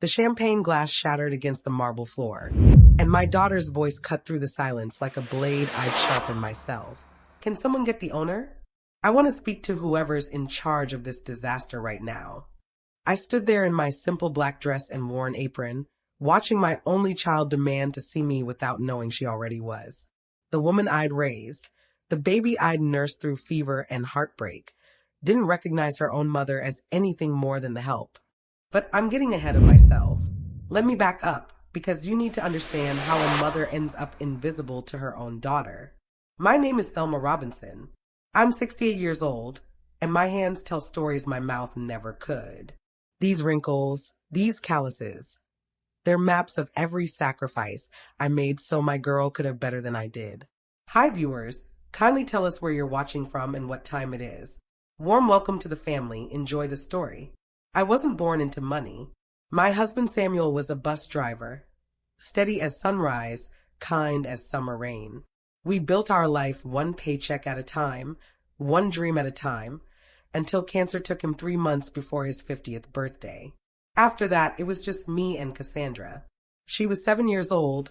The champagne glass shattered against the marble floor, and my daughter's voice cut through the silence like a blade I'd sharpened myself. Can someone get the owner? I want to speak to whoever's in charge of this disaster right now. I stood there in my simple black dress and worn apron, watching my only child demand to see me without knowing she already was. The woman I'd raised, the baby I'd nursed through fever and heartbreak, didn't recognize her own mother as anything more than the help. But I'm getting ahead of myself. Let me back up, because you need to understand how a mother ends up invisible to her own daughter. My name is Thelma Robinson. I'm 68 years old, and my hands tell stories my mouth never could. These wrinkles, these calluses, they're maps of every sacrifice I made so my girl could have better than I did. Hi viewers, kindly tell us where you're watching from and what time it is. Warm welcome to the family, enjoy the story. I wasn't born into money. My husband Samuel was a bus driver, steady as sunrise, kind as summer rain. We built our life one paycheck at a time, one dream at a time, until cancer took him 3 months before his 50th birthday. After that, it was just me and Cassandra. She was 7 years old,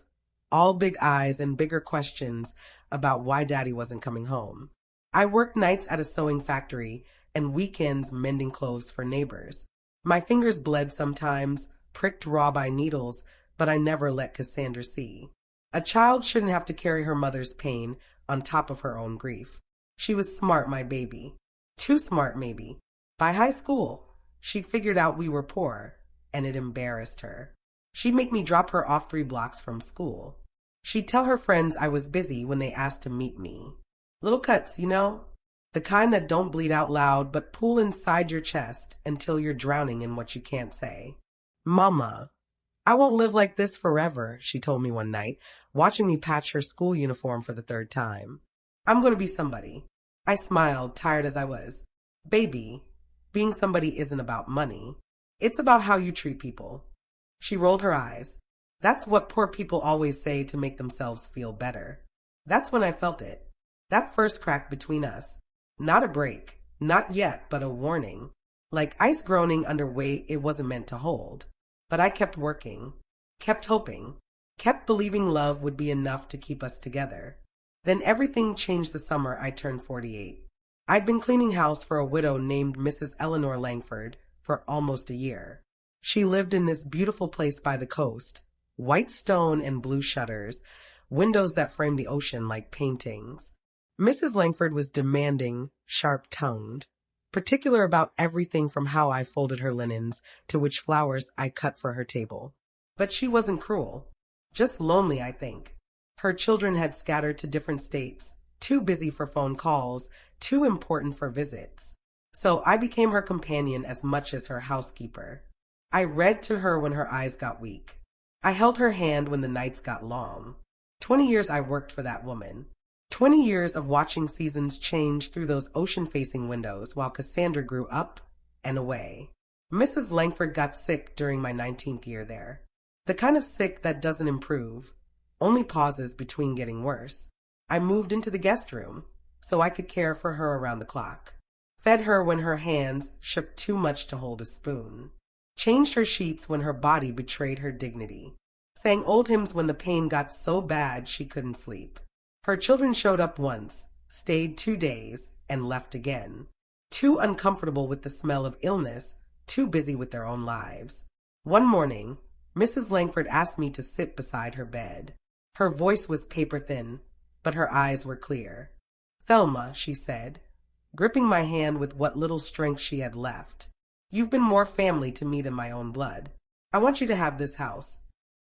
all big eyes and bigger questions about why Daddy wasn't coming home. I worked nights at a sewing factory and weekends mending clothes for neighbors. My fingers bled sometimes, pricked raw by needles, but I never let Cassandra see. A child shouldn't have to carry her mother's pain on top of her own grief. She was smart, my baby. Too smart, maybe. By high school, she figured out we were poor, and it embarrassed her. She'd make me drop her off 3 blocks from school. She'd tell her friends I was busy when they asked to meet me. Little cuts, you know? The kind that don't bleed out loud but pull inside your chest until you're drowning in what you can't say. Mama, I won't live like this forever, she told me one night, watching me patch her school uniform for the 3rd time. I'm going to be somebody. I smiled, tired as I was. Baby, being somebody isn't about money. It's about how you treat people. She rolled her eyes. That's what poor people always say to make themselves feel better. That's when I felt it. That first crack between us. Not a break, not yet, but a warning. Like ice groaning under weight it wasn't meant to hold. But I kept working, kept hoping, kept believing love would be enough to keep us together. Then everything changed the summer I turned 48. I'd been cleaning house for a widow named Mrs. Eleanor Langford for almost a year. She lived in this beautiful place by the coast, white stone and blue shutters, windows that framed the ocean like paintings. Mrs. Langford was demanding, sharp-tongued, particular about everything from how I folded her linens to which flowers I cut for her table. But she wasn't cruel, just lonely, I think. Her children had scattered to different states, too busy for phone calls, too important for visits. So I became her companion as much as her housekeeper. I read to her when her eyes got weak. I held her hand when the nights got long. 20 years I worked for that woman. 20 years of watching seasons change through those ocean-facing windows while Cassandra grew up and away. Mrs. Langford got sick during my 19th year there. The kind of sick that doesn't improve, only pauses between getting worse. I moved into the guest room so I could care for her around the clock. Fed her when her hands shook too much to hold a spoon. Changed her sheets when her body betrayed her dignity. Sang old hymns when the pain got so bad she couldn't sleep. Her children showed up once, stayed 2 days, and left again. Too uncomfortable with the smell of illness, too busy with their own lives. One morning, Mrs. Langford asked me to sit beside her bed. Her voice was paper-thin, but her eyes were clear. "Thelma," she said, gripping my hand with what little strength she had left. "You've been more family to me than my own blood. I want you to have this house."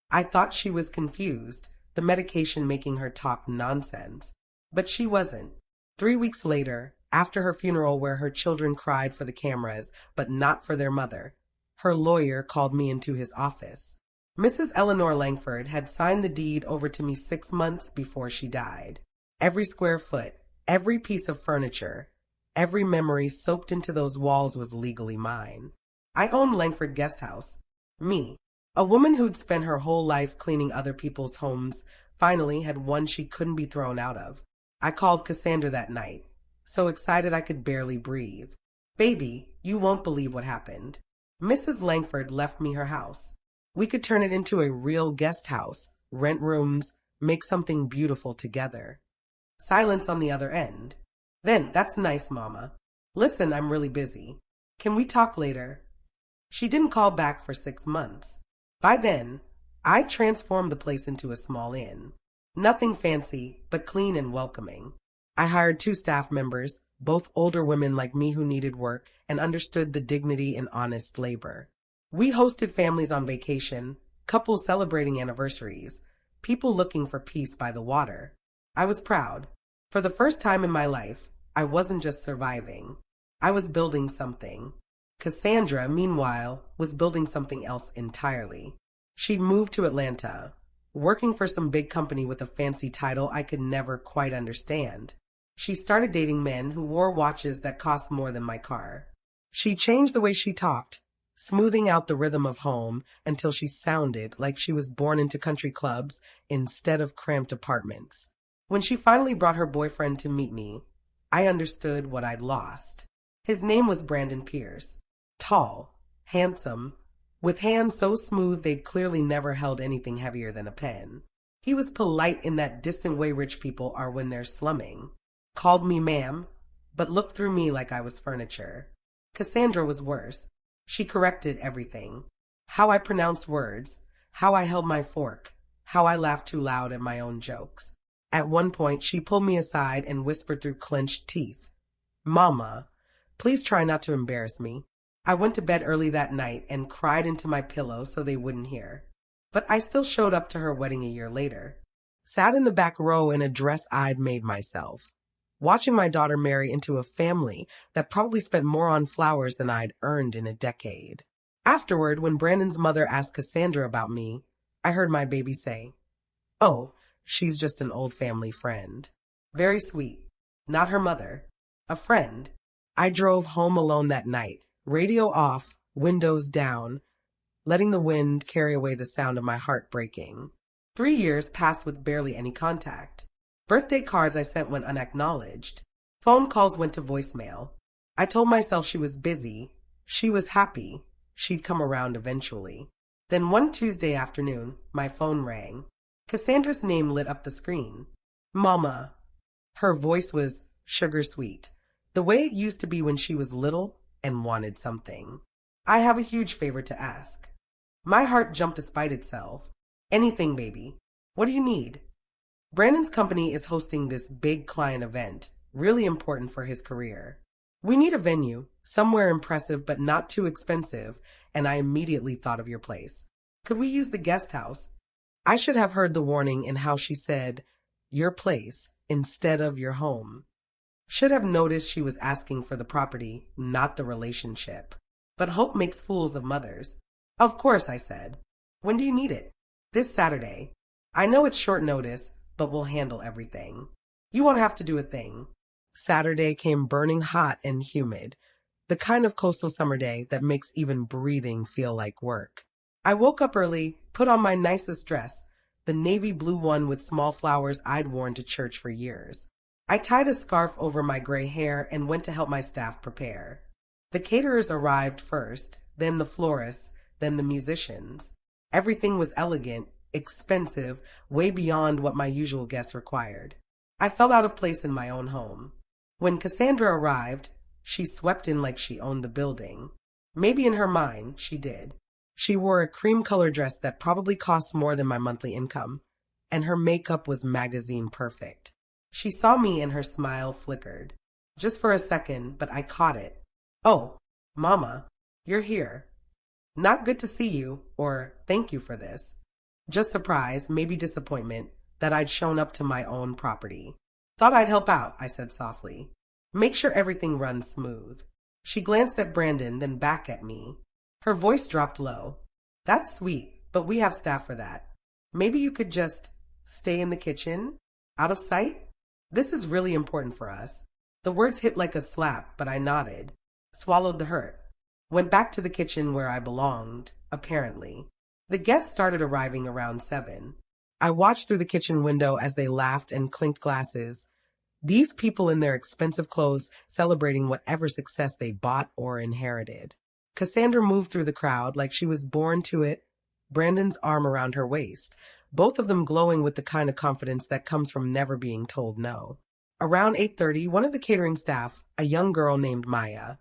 I thought she was confused, the medication making her talk nonsense. But she wasn't. 3 weeks later, after her funeral where her children cried for the cameras, but not for their mother, her lawyer called me into his office. Mrs. Eleanor Langford had signed the deed over to me 6 months before she died. Every square foot, every piece of furniture, every memory soaked into those walls was legally mine. I owned Langford Guest House. Me, a woman who'd spent her whole life cleaning other people's homes, finally had one she couldn't be thrown out of. I called Cassandra that night, so excited I could barely breathe. "Baby, you won't believe what happened. Mrs. Langford left me her house. We could turn it into a real guest house, rent rooms, make something beautiful together. Silence on the other end. Then, that's nice, Mama. Listen, I'm really busy. Can we talk later? She didn't call back for 6 months. By then, I transformed the place into a small inn. Nothing fancy, but clean and welcoming. I hired 2 staff members, both older women like me who needed work and understood the dignity in honest labor. We hosted families on vacation, couples celebrating anniversaries, people looking for peace by the water. I was proud. For the first time in my life, I wasn't just surviving. I was building something. Cassandra, meanwhile, was building something else entirely. She'd moved to Atlanta, working for some big company with a fancy title I could never quite understand. She started dating men who wore watches that cost more than my car. She changed the way she talked, smoothing out the rhythm of home until she sounded like she was born into country clubs instead of cramped apartments. When she finally brought her boyfriend to meet me, I understood what I'd lost. His name was Brandon Pierce. Tall, handsome, with hands so smooth they'd clearly never held anything heavier than a pen. He was polite in that distant way rich people are when they're slumming. Called me ma'am, but looked through me like I was furniture. Cassandra was worse. She corrected everything. How I pronounced words, how I held my fork, how I laughed too loud at my own jokes. At one point, she pulled me aside and whispered through clenched teeth, "Mama, please try not to embarrass me." I went to bed early that night and cried into my pillow so they wouldn't hear. But I still showed up to her wedding a year later. Sat in the back row in a dress I'd made myself, watching my daughter marry into a family that probably spent more on flowers than I'd earned in a decade. Afterward, when Brandon's mother asked Cassandra about me, I heard my baby say, "Oh, she's just an old family friend." Very sweet. Not her mother. A friend. I drove home alone that night, radio off, windows down, letting the wind carry away the sound of my heart breaking. 3 years passed with barely any contact. Birthday cards I sent went unacknowledged. Phone calls went to voicemail. I told myself she was busy. She was happy. She'd come around eventually. Then one Tuesday afternoon, my phone rang. Cassandra's name lit up the screen. "Mama." Her voice was sugar sweet, the way it used to be when she was little and wanted something. "I have a huge favor to ask." My heart jumped despite itself. "Anything, baby. What do you need?" Brandon's company is hosting this big client event, really important for his career. "We need a venue, somewhere impressive but not too expensive," and I immediately thought of your place. "Could we use the guest house?" I should have heard the warning in how she said, "your place," instead of "your home." Should have noticed she was asking for the property, not the relationship. But hope makes fools of mothers. "Of course," I said. "When do you need it?" "This Saturday. I know it's short notice, but we'll handle everything. You won't have to do a thing." Saturday came burning hot and humid, the kind of coastal summer day that makes even breathing feel like work. I woke up early, put on my nicest dress, the navy blue one with small flowers I'd worn to church for years. I tied a scarf over my gray hair and went to help my staff prepare. The caterers arrived first, then the florists, then the musicians. Everything was elegant, expensive, way beyond what my usual guests required. I felt out of place in my own home. When Cassandra arrived, she swept in like she owned the building. Maybe in her mind, she did. She wore a cream-colored dress that probably cost more than my monthly income, and her makeup was magazine perfect. She saw me and her smile flickered. Just for a second, but I caught it. "Oh, Mama, you're here. Not good to see you, or thank you for this." Just surprise, maybe disappointment, that I'd shown up to my own property. "Thought I'd help out," I said softly. "Make sure everything runs smooth." She glanced at Brandon, then back at me. Her voice dropped low. "That's sweet, but we have staff for that. Maybe you could just stay in the kitchen, out of sight? This is really important for us." The words hit like a slap, but I nodded, swallowed the hurt, went back to the kitchen where I belonged, apparently. The guests started arriving around 7. I watched through the kitchen window as they laughed and clinked glasses. These people in their expensive clothes celebrating whatever success they bought or inherited. Cassandra moved through the crowd like she was born to it, Brandon's arm around her waist, both of them glowing with the kind of confidence that comes from never being told no. Around 8:30, one of the catering staff, a young girl named Maya,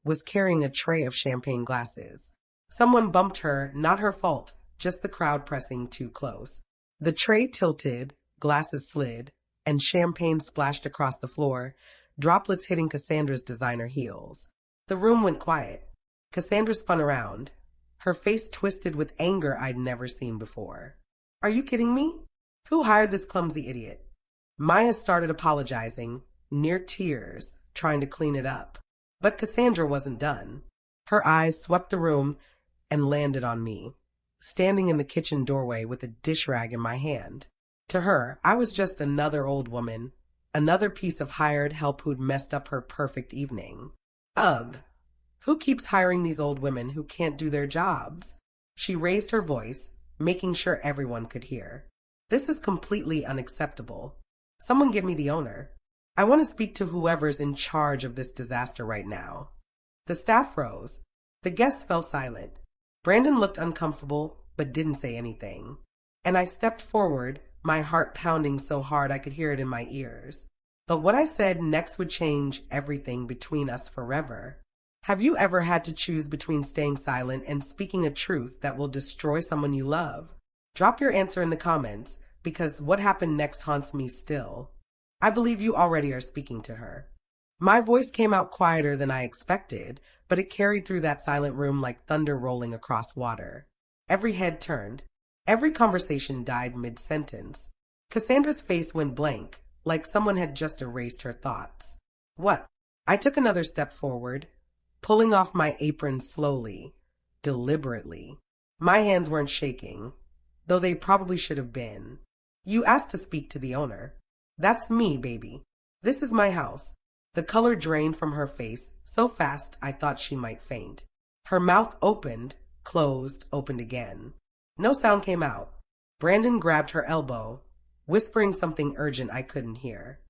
was carrying a tray of champagne glasses. Someone bumped her, not her fault, just the crowd pressing too close. The tray tilted, glasses slid, and champagne splashed across the floor, droplets hitting Cassandra's designer heels. The room went quiet. Cassandra spun around, her face twisted with anger I'd never seen before. Are you kidding me? Who hired this clumsy idiot? Maya started apologizing, near tears, trying to clean it up. But Cassandra wasn't done. Her eyes swept the room and landed on me, standing in the kitchen doorway with a dish rag in my hand. To her, I was just another old woman, another piece of hired help who'd messed up her perfect evening. Ugh! Who keeps hiring these old women who can't do their jobs? She raised her voice, making sure everyone could hear. This is completely unacceptable. Someone give me the owner. I want to speak to whoever's in charge of this disaster right now. The staff froze. The guests fell silent. Brandon looked uncomfortable, but didn't say anything. And I stepped forward, my heart pounding so hard I could hear it in my ears. But what I said next would change everything between us forever. Have you ever had to choose between staying silent and speaking a truth that will destroy someone you love? Drop your answer in the comments, because what happened next haunts me still. I believe you already are speaking to her. My voice came out quieter than I expected, but it carried through that silent room like thunder rolling across water. Every head turned. Every conversation died mid-sentence. Cassandra's face went blank, like someone had just erased her thoughts. What? I took another step forward, pulling off my apron slowly, deliberately. My hands weren't shaking, though they probably should have been. You asked to speak to the owner. That's me, baby. This is my house. The color drained from her face so fast I thought she might faint. Her mouth opened, closed, opened again. No sound came out. Brandon grabbed her elbow, whispering something urgent I couldn't hear.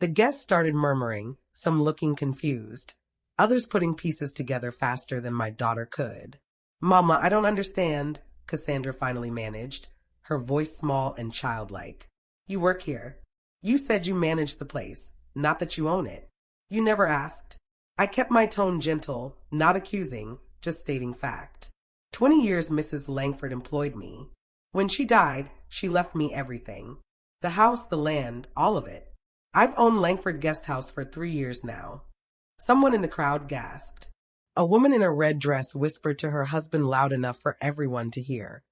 The guests started murmuring, some looking confused, others putting pieces together faster than my daughter could. Mama, I don't understand, Cassandra finally managed, her voice small and childlike. You work here. You said you manage the place, not that you own it. You never asked. I kept my tone gentle, not accusing, just stating fact. 20 years Mrs. Langford employed me. When she died, she left me everything. The house, the land, all of it. I've owned Langford Guest House for 3 years now. Someone in the crowd gasped. A woman in a red dress whispered to her husband loud enough for everyone to hear.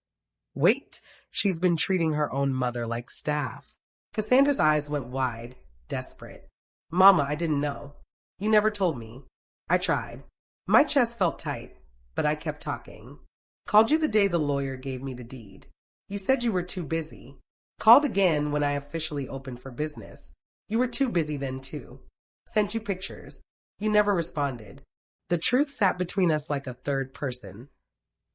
Wait, she's been treating her own mother like staff. Cassandra's eyes went wide, desperate. Mama, I didn't know. You never told me. I tried. My chest felt tight, but I kept talking. Called you the day the lawyer gave me the deed. You said you were too busy. Called again when I officially opened for business. You were too busy then too. Sent you pictures. You never responded. The truth sat between us like a third person.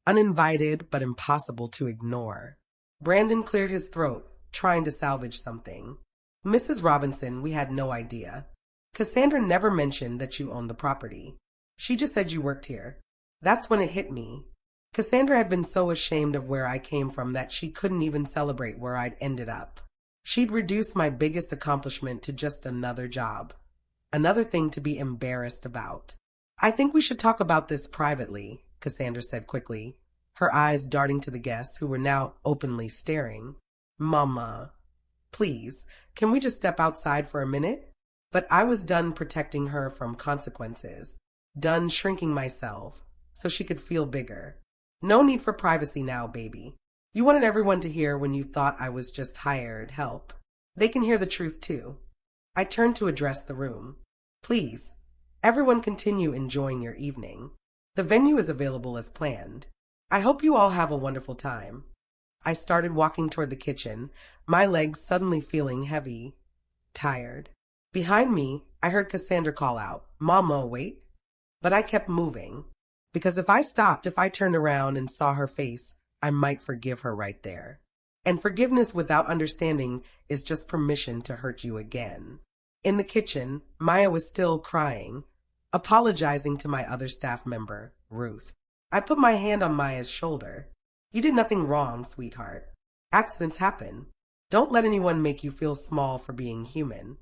Uninvited but impossible to ignore. Brandon cleared his throat, trying to salvage something. Mrs. Robinson, we had no idea. Cassandra never mentioned that you owned the property. She just said you worked here. That's when it hit me. Cassandra had been so ashamed of where I came from that she couldn't even celebrate where I'd ended up. She'd reduced my biggest accomplishment to just another job. Another thing to be embarrassed about. I think we should talk about this privately, Cassandra said quickly, her eyes darting to the guests who were now openly staring. Mama, please, can we just step outside for a minute? But I was done protecting her from consequences, done shrinking myself so she could feel bigger. No need for privacy now, baby. You wanted everyone to hear when you thought I was just hired help. They can hear the truth too. I turned to address the room. Please, everyone continue enjoying your evening. The venue is available as planned. I hope you all have a wonderful time. I started walking toward the kitchen, my legs suddenly feeling heavy, tired. Behind me, I heard Cassandra call out, Mama, wait. But I kept moving, because if I turned around and saw her face, I might forgive her right there. And forgiveness without understanding is just permission to hurt you again. In the kitchen, Maya was still crying, apologizing to my other staff member, Ruth. I put my hand on Maya's shoulder. You did nothing wrong, sweetheart. Accidents happen. Don't let anyone make you feel small for being human.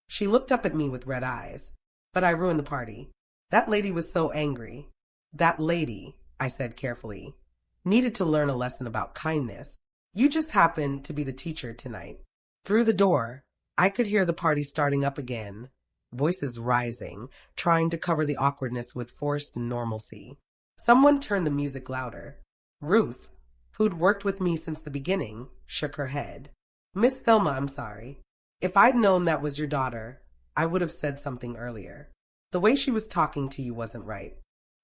She looked up at me with red eyes. But I ruined the party. That lady was so angry. That lady, I said carefully, needed to learn a lesson about kindness. You just happened to be the teacher tonight. Through the door, I could hear the party starting up again, voices rising, trying to cover the awkwardness with forced normalcy. Someone turned the music louder. Ruth, who'd worked with me since the beginning, shook her head. Miss Thelma, I'm sorry. If I'd known that was your daughter, I would have said something earlier. The way she was talking to you wasn't right.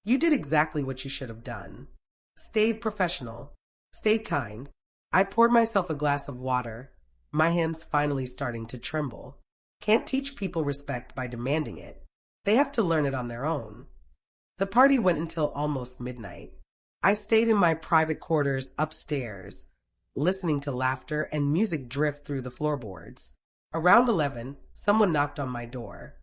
You did exactly what you should have done. Stayed professional. Stayed kind. I poured myself a glass of water, my hands finally starting to tremble. Can't teach people respect by demanding it. They have to learn it on their own. The party went until almost midnight. I stayed in my private quarters upstairs, listening to laughter and music drift through the floorboards. Around 11, someone knocked on my door.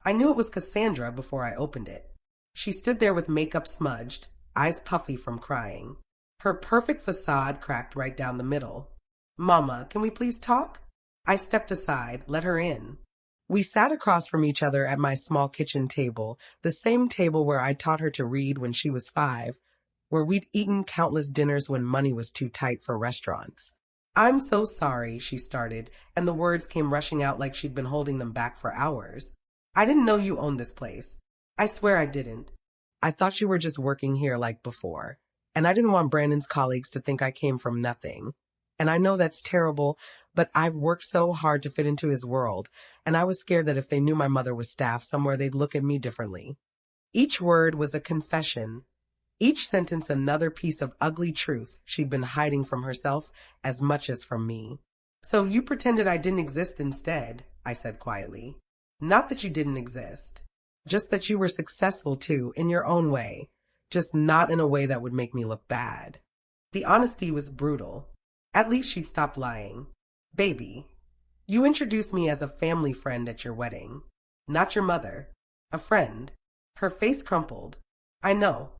I knew it was Cassandra before I opened it. She stood there with makeup smudged, eyes puffy from crying. Her perfect facade cracked right down the middle. Mama, can we please talk? I stepped aside, let her in. We sat across from each other at my small kitchen table, the same table where I taught her to read when she was 5, where we'd eaten countless dinners when money was too tight for restaurants. I'm so sorry, she started, and the words came rushing out like she'd been holding them back for hours. I didn't know you owned this place. I swear I didn't. I thought you were just working here like before, and I didn't want Brandon's colleagues to think I came from nothing. And I know that's terrible, but I've worked so hard to fit into his world, and I was scared that if they knew my mother was staff somewhere, they'd look at me differently. Each word was a confession. Each sentence another piece of ugly truth she'd been hiding from herself as much as from me. So you pretended I didn't exist instead, I said quietly. Not that you didn't exist. Just that you were successful too, in your own way. Just not in a way that would make me look bad. The honesty was brutal. At least she stopped lying. Baby, you introduced me as a family friend at your wedding. Not your mother. A friend. Her face crumpled. I know.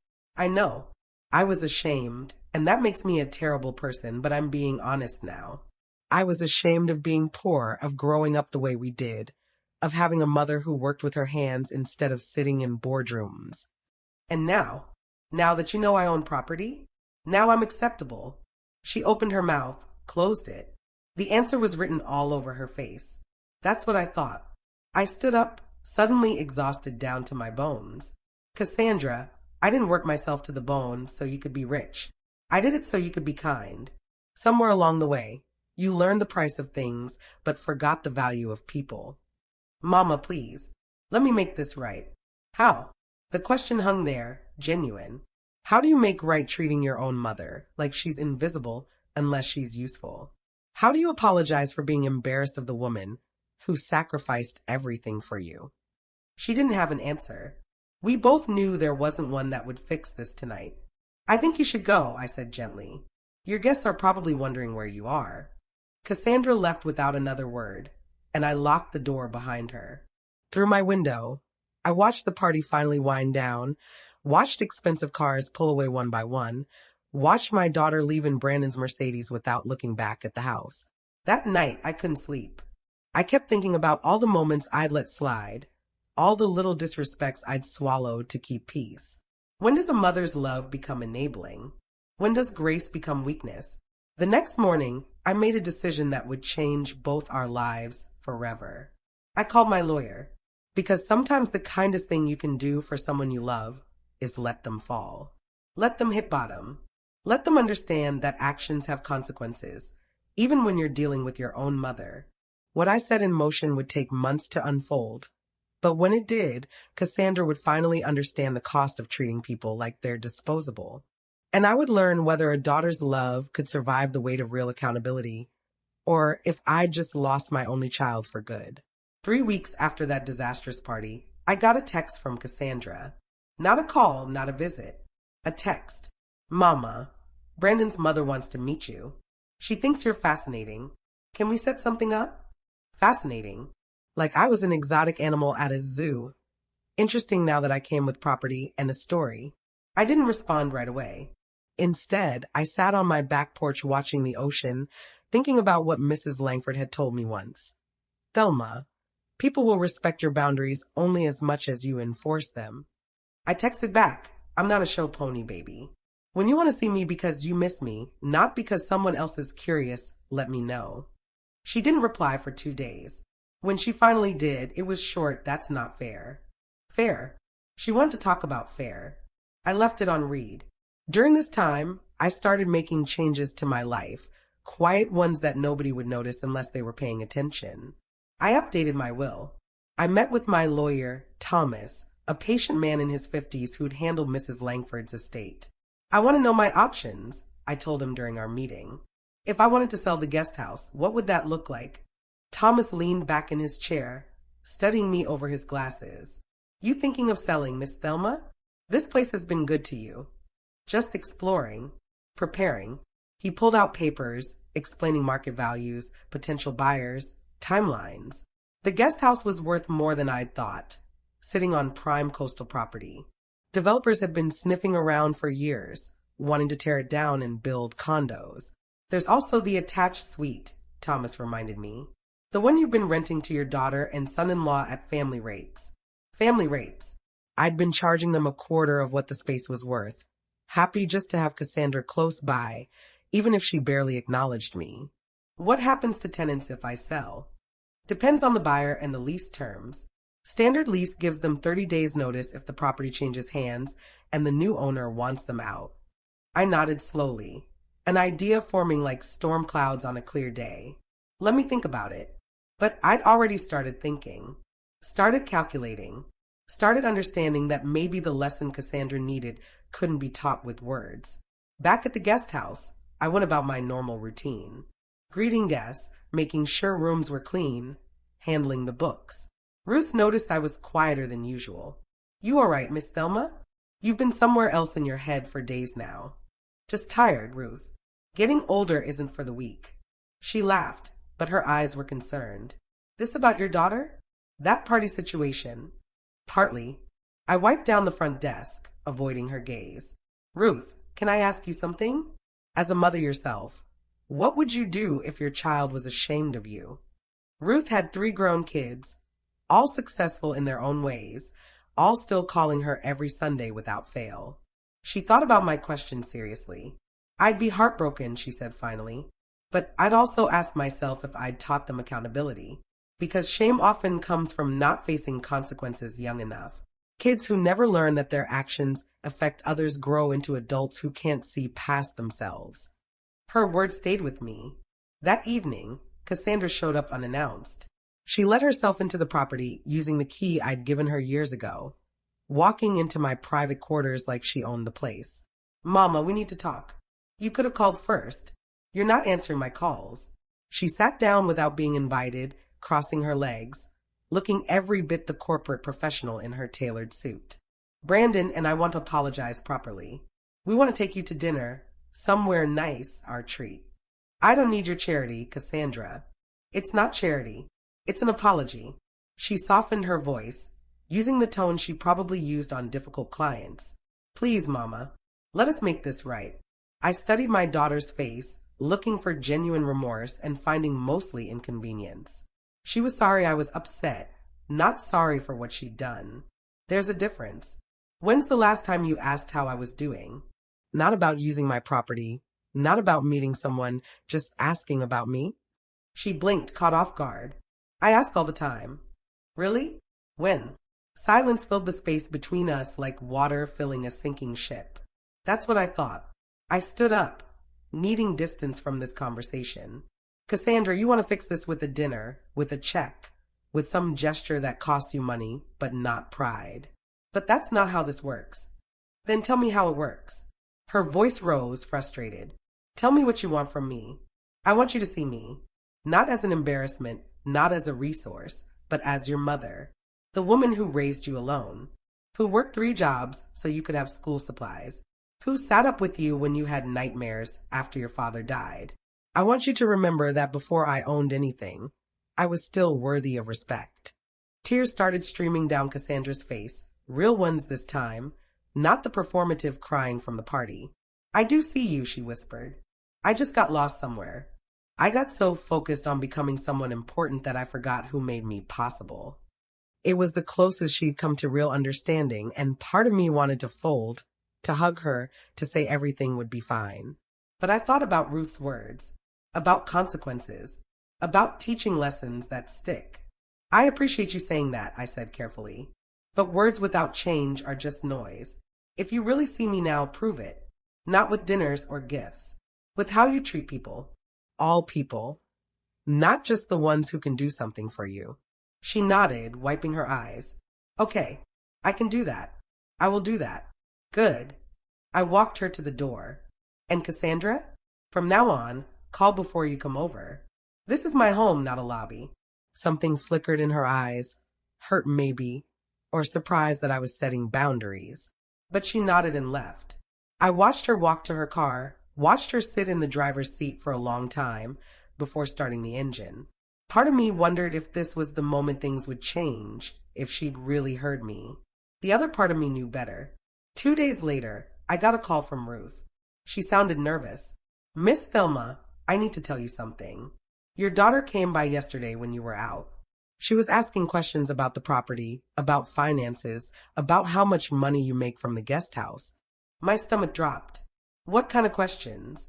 I was ashamed, and that makes me a terrible person, but I'm being honest now. I was ashamed of being poor, of growing up the way we did, of having a mother who worked with her hands instead of sitting in boardrooms. And now that you know I own property, now I'm acceptable. She opened her mouth, closed it. The answer was written all over her face. That's what I thought. I stood up, suddenly exhausted down to my bones. Cassandra, I didn't work myself to the bone so you could be rich. I did it so you could be kind. Somewhere along the way, you learned the price of things, but forgot the value of people. Mama, please, let me make this right. How? The question hung there, genuine. How do you make right treating your own mother, like she's invisible unless she's useful? How do you apologize for being embarrassed of the woman who sacrificed everything for you? She didn't have an answer. We both knew there wasn't one that would fix this tonight. I think you should go, I said gently. Your guests are probably wondering where you are. Cassandra left without another word, and I locked the door behind her. Through my window, I watched the party finally wind down, watched expensive cars pull away one by one, watched my daughter leave in Brandon's Mercedes without looking back at the house. That night, I couldn't sleep. I kept thinking about all the moments I'd let slide, all the little disrespects I'd swallowed to keep peace. When does a mother's love become enabling? When does grace become weakness? The next morning, I made a decision that would change both our lives forever. I called my lawyer, because sometimes the kindest thing you can do for someone you love is let them fall. Let them hit bottom. Let them understand that actions have consequences, even when you're dealing with your own mother. What I set in motion would take months to unfold. But when it did, Cassandra would finally understand the cost of treating people like they're disposable. And I would learn whether a daughter's love could survive the weight of real accountability, or if I'd just lost my only child for good. 3 weeks after that disastrous party, I got a text from Cassandra. Not a call, not a visit. A text. Mama, Brandon's mother wants to meet you. She thinks you're fascinating. Can we set something up? Fascinating. Like I was an exotic animal at a zoo. Interesting now that I came with property and a story. I didn't respond right away. Instead, I sat on my back porch watching the ocean, thinking about what Mrs. Langford had told me once. Thelma, people will respect your boundaries only as much as you enforce them. I texted back, I'm not a show pony, baby. When you want to see me because you miss me, not because someone else is curious, let me know. She didn't reply for 2 days. When she finally did, it was short, that's not fair. Fair. She wanted to talk about fair. I left it on read. During this time, I started making changes to my life, quiet ones that nobody would notice unless they were paying attention. I updated my will. I met with my lawyer, Thomas, a patient man in his 50s who'd handled Mrs. Langford's estate. I want to know my options, I told him during our meeting. If I wanted to sell the guest house, what would that look like? Thomas leaned back in his chair, studying me over his glasses. You thinking of selling, Miss Thelma? This place has been good to you. Just exploring, preparing. He pulled out papers, explaining market values, potential buyers, timelines. The guest house was worth more than I'd thought, sitting on prime coastal property. Developers had been sniffing around for years, wanting to tear it down and build condos. There's also the attached suite, Thomas reminded me. The one you've been renting to your daughter and son-in-law at family rates. Family rates. I'd been charging them a quarter of what the space was worth. Happy just to have Cassandra close by, even if she barely acknowledged me. What happens to tenants if I sell? Depends on the buyer and the lease terms. Standard lease gives them 30 days notice if the property changes hands and the new owner wants them out. I nodded slowly, an idea forming like storm clouds on a clear day. Let me think about it. But I'd already started thinking, started calculating, started understanding that maybe the lesson Cassandra needed couldn't be taught with words. Back at the guest house, I went about my normal routine. Greeting guests, making sure rooms were clean, handling the books. Ruth noticed I was quieter than usual. You all right, Miss Thelma? You've been somewhere else in your head for days now. Just tired, Ruth. Getting older isn't for the weak. She laughed, but her eyes were concerned. This about your daughter? That party situation. Partly. I wiped down the front desk, avoiding her gaze. Ruth, can I ask you something? As a mother yourself, what would you do if your child was ashamed of you? Ruth had 3 grown kids, all successful in their own ways, all still calling her every Sunday without fail. She thought about my question seriously. I'd be heartbroken, she said finally, but I'd also ask myself if I'd taught them accountability, because shame often comes from not facing consequences young enough. Kids who never learn that their actions affect others grow into adults who can't see past themselves. Her words stayed with me. That evening, Cassandra showed up unannounced. She let herself into the property using the key I'd given her years ago, walking into my private quarters like she owned the place. Mama, we need to talk. You could have called first. You're not answering my calls. She sat down without being invited, crossing her legs, looking every bit the corporate professional in her tailored suit. Brandon and I want to apologize properly. We want to take you to dinner, somewhere nice, our treat. I don't need your charity, Cassandra. It's not charity. It's an apology. She softened her voice, using the tone she probably used on difficult clients. Please, Mama, let us make this right. I studied my daughter's face, looking for genuine remorse and finding mostly inconvenience. She was sorry I was upset, not sorry for what she'd done. There's a difference. When's the last time you asked how I was doing? Not about using my property, not about meeting someone, just asking about me. She blinked, caught off guard. I ask all the time. Really? When? Silence filled the space between us like water filling a sinking ship. That's what I thought. I stood up, needing distance from this conversation. Cassandra, you want to fix this with a dinner, with a check, with some gesture that costs you money, but not pride. But that's not how this works. Then tell me how it works. Her voice rose, frustrated. Tell me what you want from me. I want you to see me, not as an embarrassment, not as a resource, but as your mother, the woman who raised you alone, who worked 3 jobs so you could have school supplies, who sat up with you when you had nightmares after your father died. I want you to remember that before I owned anything, I was still worthy of respect. Tears started streaming down Cassandra's face, real ones this time, not the performative crying from the party. I do see you, she whispered. I just got lost somewhere. I got so focused on becoming someone important that I forgot who made me possible. It was the closest she'd come to real understanding, and part of me wanted to fold, to hug her, to say everything would be fine. But I thought about Ruth's words, about consequences, about teaching lessons that stick. I appreciate you saying that, I said carefully. But words without change are just noise. If you really see me now, prove it. Not with dinners or gifts. With how you treat people. All people. Not just the ones who can do something for you. She nodded, wiping her eyes. Okay, I can do that. I will do that. Good. I walked her to the door. And Cassandra? From now on, call before you come over. This is my home, not a lobby. Something flickered in her eyes, hurt maybe, or surprised that I was setting boundaries. But she nodded and left. I watched her walk to her car, watched her sit in the driver's seat for a long time before starting the engine. Part of me wondered if this was the moment things would change, if she'd really heard me. The other part of me knew better. 2 days later, I got a call from Ruth. She sounded nervous. Miss Thelma, I need to tell you something. Your daughter came by yesterday when you were out. She was asking questions about the property, about finances, about how much money you make from the guest house. My stomach dropped. What kind of questions?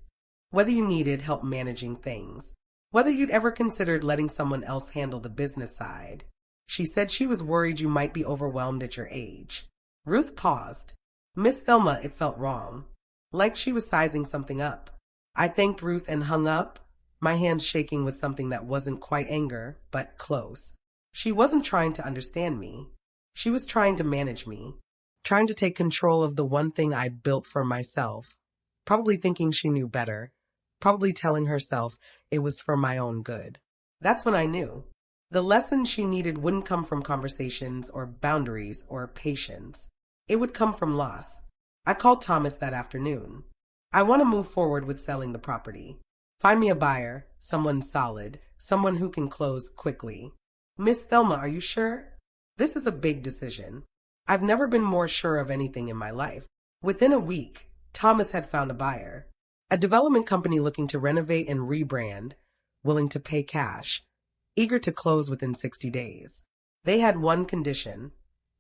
Whether you needed help managing things. Whether you'd ever considered letting someone else handle the business side. She said she was worried you might be overwhelmed at your age. Ruth paused. Miss Thelma, it felt wrong. Like she was sizing something up. I thanked Ruth and hung up, my hands shaking with something that wasn't quite anger, but close. She wasn't trying to understand me. She was trying to manage me. Trying to take control of the one thing I built for myself. Probably thinking she knew better. Probably telling herself it was for my own good. That's when I knew. The lesson she needed wouldn't come from conversations or boundaries or patience. It would come from loss. I called Thomas that afternoon. I want to move forward with selling the property. Find me a buyer, someone solid, someone who can close quickly. Miss Thelma, are you sure? This is a big decision. I've never been more sure of anything in my life. Within a week, Thomas had found a buyer. A development company looking to renovate and rebrand, willing to pay cash, eager to close within 60 days. They had one condition.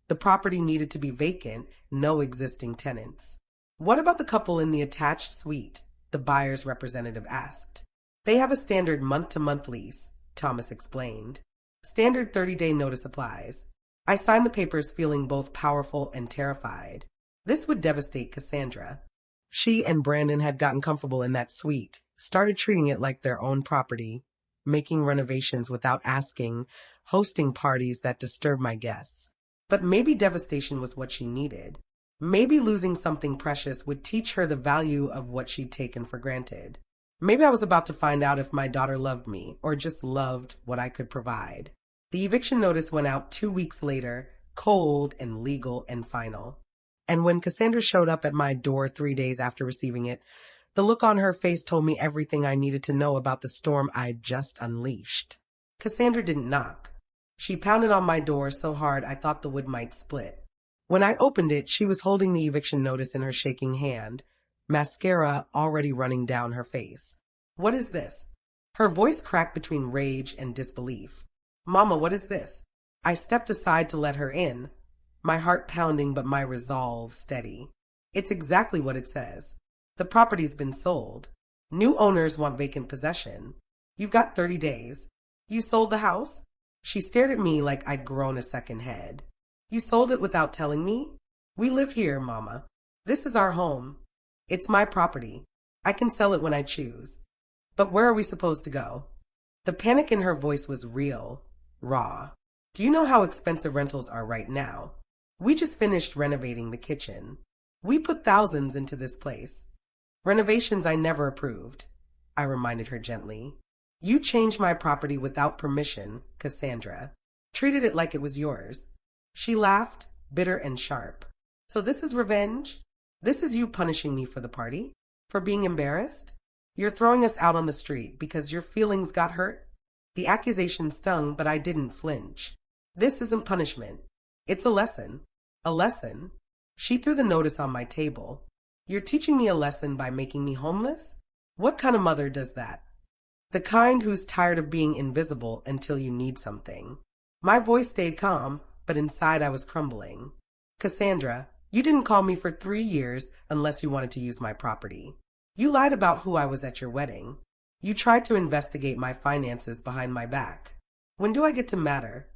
The property needed to be vacant, no existing tenants. What about the couple in the attached suite? The buyer's representative asked. They have a standard month-to-month lease, Thomas explained. Standard 30-day notice applies. I signed the papers feeling both powerful and terrified. This would devastate Cassandra. She and Brandon had gotten comfortable in that suite, started treating it like their own property, making renovations without asking, hosting parties that disturbed my guests. But maybe devastation was what she needed. Maybe losing something precious would teach her the value of what she'd taken for granted. Maybe I was about to find out if my daughter loved me or just loved what I could provide. The eviction notice went out 2 weeks later, cold and legal and final. And when Cassandra showed up at my door 3 days after receiving it, the look on her face told me everything I needed to know about the storm I'd just unleashed. Cassandra didn't knock. She pounded on my door so hard I thought the wood might split. When I opened it, she was holding the eviction notice in her shaking hand, mascara already running down her face. What is this? Her voice cracked between rage and disbelief. Mama, what is this? I stepped aside to let her in, my heart pounding but my resolve steady. It's exactly what it says. The property's been sold. New owners want vacant possession. You've got 30 days. You sold the house? She stared at me like I'd grown a second head. You sold it without telling me? We live here, Mama. This is our home. It's my property. I can sell it when I choose. But where are we supposed to go? The panic in her voice was real, raw. Do you know how expensive rentals are right now? We just finished renovating the kitchen. We put thousands into this place. Renovations I never approved, I reminded her gently. You changed my property without permission, Cassandra. Treated it like it was yours. She laughed, bitter and sharp. So this is revenge? This is you punishing me for the party? For being embarrassed? You're throwing us out on the street because your feelings got hurt? The accusation stung, but I didn't flinch. This isn't punishment. It's a lesson. A lesson. She threw the notice on my table. You're teaching me a lesson by making me homeless? What kind of mother does that? The kind who's tired of being invisible until you need something. My voice stayed calm, but inside I was crumbling. Cassandra, you didn't call me for 3 years unless you wanted to use my property. You lied about who I was at your wedding. You tried to investigate my finances behind my back. When do I get to matter?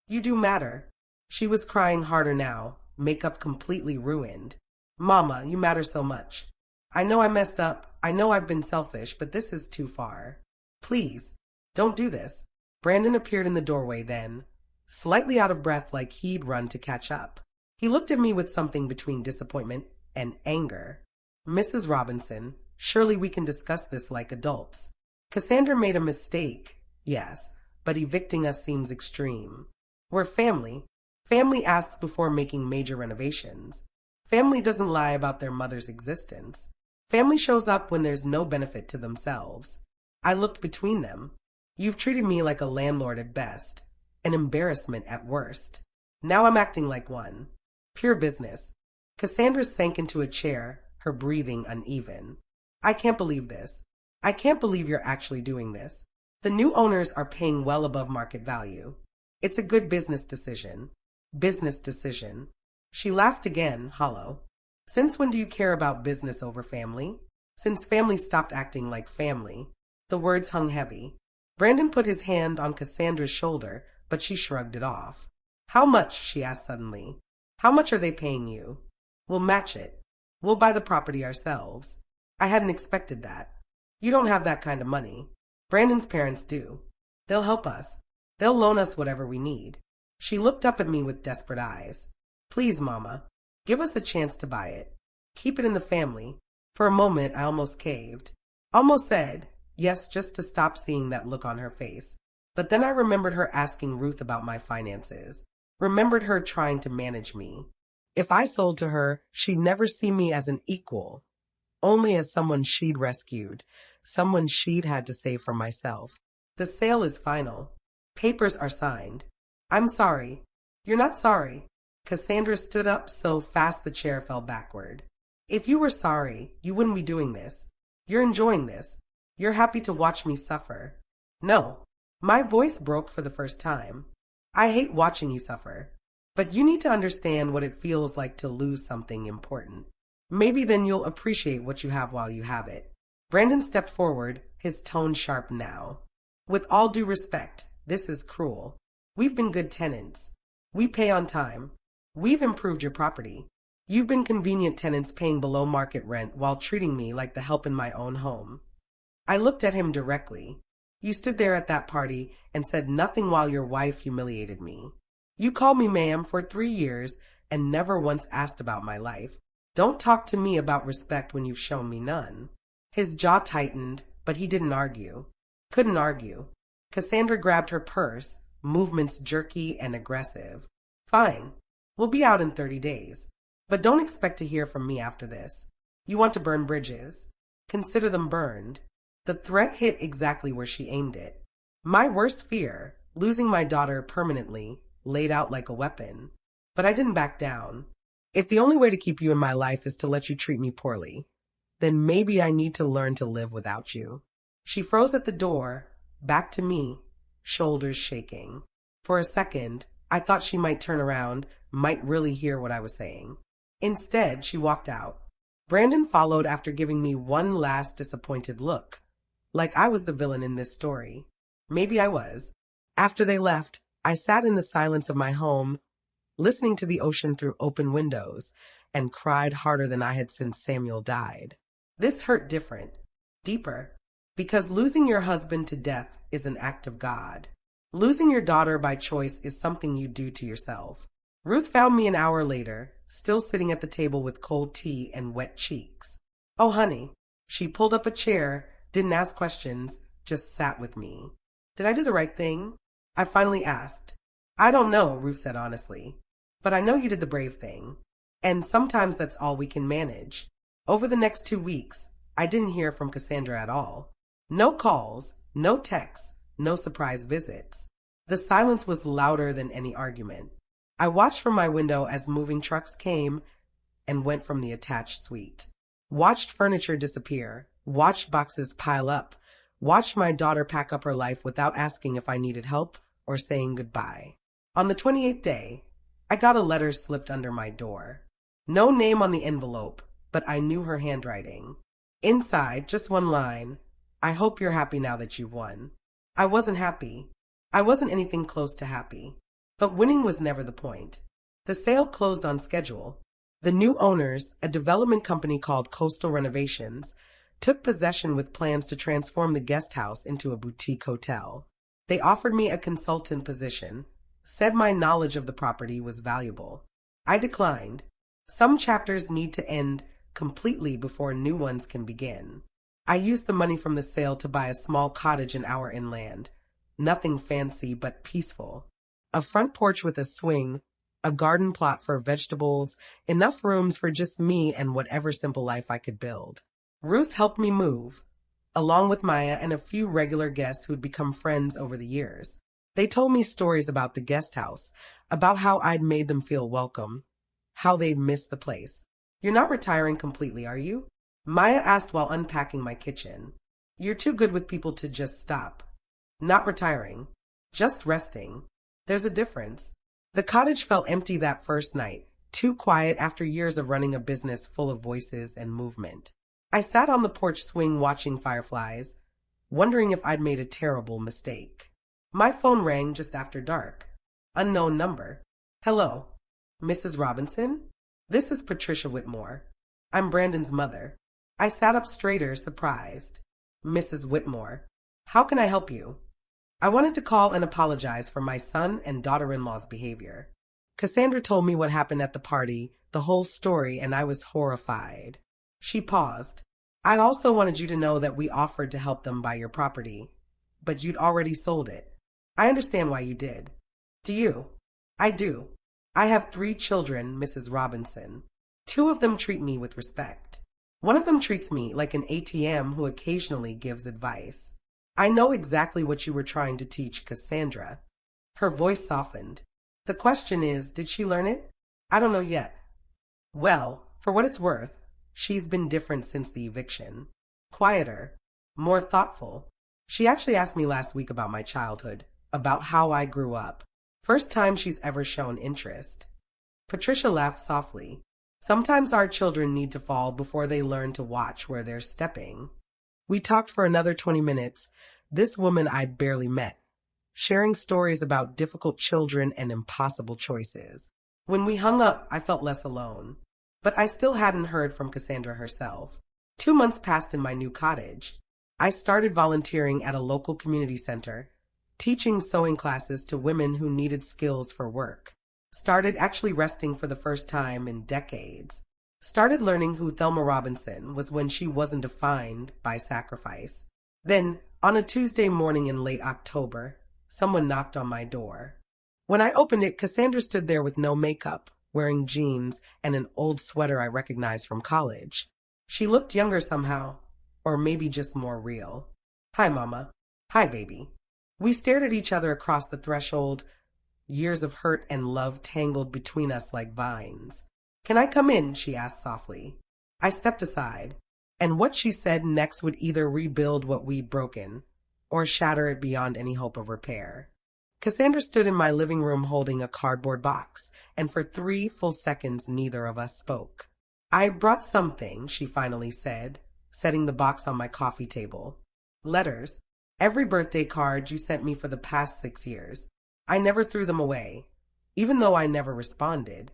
You do matter. She was crying harder now, makeup completely ruined. Mama, you matter so much. I know I messed up. I know I've been selfish, but this is too far. Please, don't do this. Brandon appeared in the doorway then, slightly out of breath like he'd run to catch up. He looked at me with something between disappointment and anger. Mrs. Robinson, surely we can discuss this like adults. Cassandra made a mistake, yes, but evicting us seems extreme. We're family. Family asks before making major renovations. Family doesn't lie about their mother's existence. Family shows up when there's no benefit to themselves. I looked between them. You've treated me like a landlord at best, an embarrassment at worst. Now I'm acting like one. Pure business. Cassandra sank into a chair, her breathing uneven. I can't believe this. I can't believe you're actually doing this. The new owners are paying well above market value. It's a good business decision. Business decision. She laughed again, hollow. Since when do you care about business over family? Since family stopped acting like family. The words hung heavy. Brandon put his hand on Cassandra's shoulder, but she shrugged it off. How much? She asked suddenly. How much are they paying you? We'll match it. We'll buy the property ourselves. I hadn't expected that. You don't have that kind of money. Brandon's parents do. They'll help us. They'll loan us whatever we need. She looked up at me with desperate eyes. Please, Mama, give us a chance to buy it. Keep it in the family. For a moment, I almost caved. Almost said yes just to stop seeing that look on her face. But then I remembered her asking Ruth about my finances. Remembered her trying to manage me. If I sold to her, she'd never see me as an equal. Only as someone she'd rescued. Someone she'd had to save for myself. The sale is final. Papers are signed. I'm sorry. You're not sorry. Cassandra stood up so fast the chair fell backward. If you were sorry, you wouldn't be doing this. You're enjoying this. You're happy to watch me suffer. No. My voice broke for the first time. I hate watching you suffer. But you need to understand what it feels like to lose something important. Maybe then you'll appreciate what you have while you have it. Brandon stepped forward, his tone sharp now. With all due respect, this is cruel. We've been good tenants. We pay on time. We've improved your property. You've been convenient tenants paying below market rent while treating me like the help in my own home. I looked at him directly. You stood there at that party and said nothing while your wife humiliated me. You called me ma'am for 3 years and never once asked about my life. Don't talk to me about respect when you've shown me none. His jaw tightened, but he didn't argue. Couldn't argue. Cassandra grabbed her purse, movements jerky and aggressive. Fine. We'll be out in 30 days. But don't expect to hear from me after this. You want to burn bridges. Consider them burned. The threat hit exactly where she aimed it. My worst fear, losing my daughter permanently, laid out like a weapon. But I didn't back down. If the only way to keep you in my life is to let you treat me poorly, then maybe I need to learn to live without you. She froze at the door, back to me, shoulders shaking. For a second, I thought she might turn around, might really hear what I was saying. Instead, she walked out. Brandon followed after giving me one last disappointed look. Like I was the villain in this story. Maybe I was. After they left, I sat in the silence of my home, listening to the ocean through open windows, and cried harder than I had since Samuel died. This hurt different, deeper, because losing your husband to death is an act of God. Losing your daughter by choice is something you do to yourself. Ruth found me an hour later, still sitting at the table with cold tea and wet cheeks. Oh, honey. She pulled up a chair, didn't ask questions, just sat with me. Did I do the right thing? I finally asked. I don't know, Ruth said honestly. But I know you did the brave thing. And sometimes that's all we can manage. Over the next 2 weeks, I didn't hear from Cassandra at all. No calls, no texts, no surprise visits. The silence was louder than any argument. I watched from my window as moving trucks came and went from the attached suite. watched furniture disappear, watched boxes pile up, watched my daughter pack up her life without asking if I needed help or saying goodbye. On the 28th day, I got a letter slipped under my door. No name on the envelope, but I knew her handwriting. Inside, just one line: I hope you're happy now that you've won. I wasn't happy. I wasn't anything close to happy. But winning was never the point. The sale closed on schedule. The new owners, a development company called Coastal Renovations, took possession with plans to transform the guest house into a boutique hotel. They offered me a consultant position, said my knowledge of the property was valuable. I declined. Some chapters need to end completely before new ones can begin. I used the money from the sale to buy a small cottage in our inland. Nothing fancy, but peaceful. A front porch with a swing, a garden plot for vegetables, enough rooms for just me and whatever simple life I could build. Ruth helped me move, along with Maya and a few regular guests who'd become friends over the years. They told me stories about the guest house, about how I'd made them feel welcome, how they'd missed the place. You're not retiring completely, are you? Maya asked while unpacking my kitchen. You're too good with people to just stop. Not retiring, just resting. There's a difference. The cottage felt empty that first night, too quiet after years of running a business full of voices and movement. I sat on the porch swing watching fireflies, wondering if I'd made a terrible mistake. My phone rang just after dark. Unknown number. Hello, Mrs. Robinson? This is Patricia Whitmore. I'm Brandon's mother. I sat up straighter, surprised. Mrs. Whitmore, how can I help you? I wanted to call and apologize for my son and daughter-in-law's behavior. Cassandra told me what happened at the party, the whole story, and I was horrified. She paused. I also wanted you to know that we offered to help them buy your property, but you'd already sold it. I understand why you did. Do you? I do. I have 3 children, Mrs. Robinson. 2 of them treat me with respect. One of them treats me like an ATM who occasionally gives advice. I know exactly what you were trying to teach Cassandra. Her voice softened. The question is, did she learn it? I don't know yet. Well, for what it's worth, she's been different since the eviction. Quieter, more thoughtful. She actually asked me last week about my childhood, about how I grew up. First time she's ever shown interest. Patricia laughed softly. Sometimes our children need to fall before they learn to watch where they're stepping. We talked for another 20 minutes, this woman I'd barely met, sharing stories about difficult children and impossible choices. When we hung up, I felt less alone. But I still hadn't heard from Cassandra herself. 2 months passed in my new cottage. I started volunteering at a local community center, teaching sewing classes to women who needed skills for work. Started actually resting for the first time in decades. Started learning who Thelma Robinson was when she wasn't defined by sacrifice. Then, on a Tuesday morning in late October, someone knocked on my door. When I opened it, Cassandra stood there with no makeup, wearing jeans and an old sweater I recognized from college. She looked younger somehow, or maybe just more real. Hi, Mama. Hi, baby. We stared at each other across the threshold, years of hurt and love tangled between us like vines. Can I come in? She asked softly. I stepped aside, and what she said next would either rebuild what we'd broken or shatter it beyond any hope of repair. Cassandra stood in my living room holding a cardboard box, and for 3 full seconds neither of us spoke. I brought something, she finally said, setting the box on my coffee table. Letters. Every birthday card you sent me for the past 6 years. I never threw them away, even though I never responded.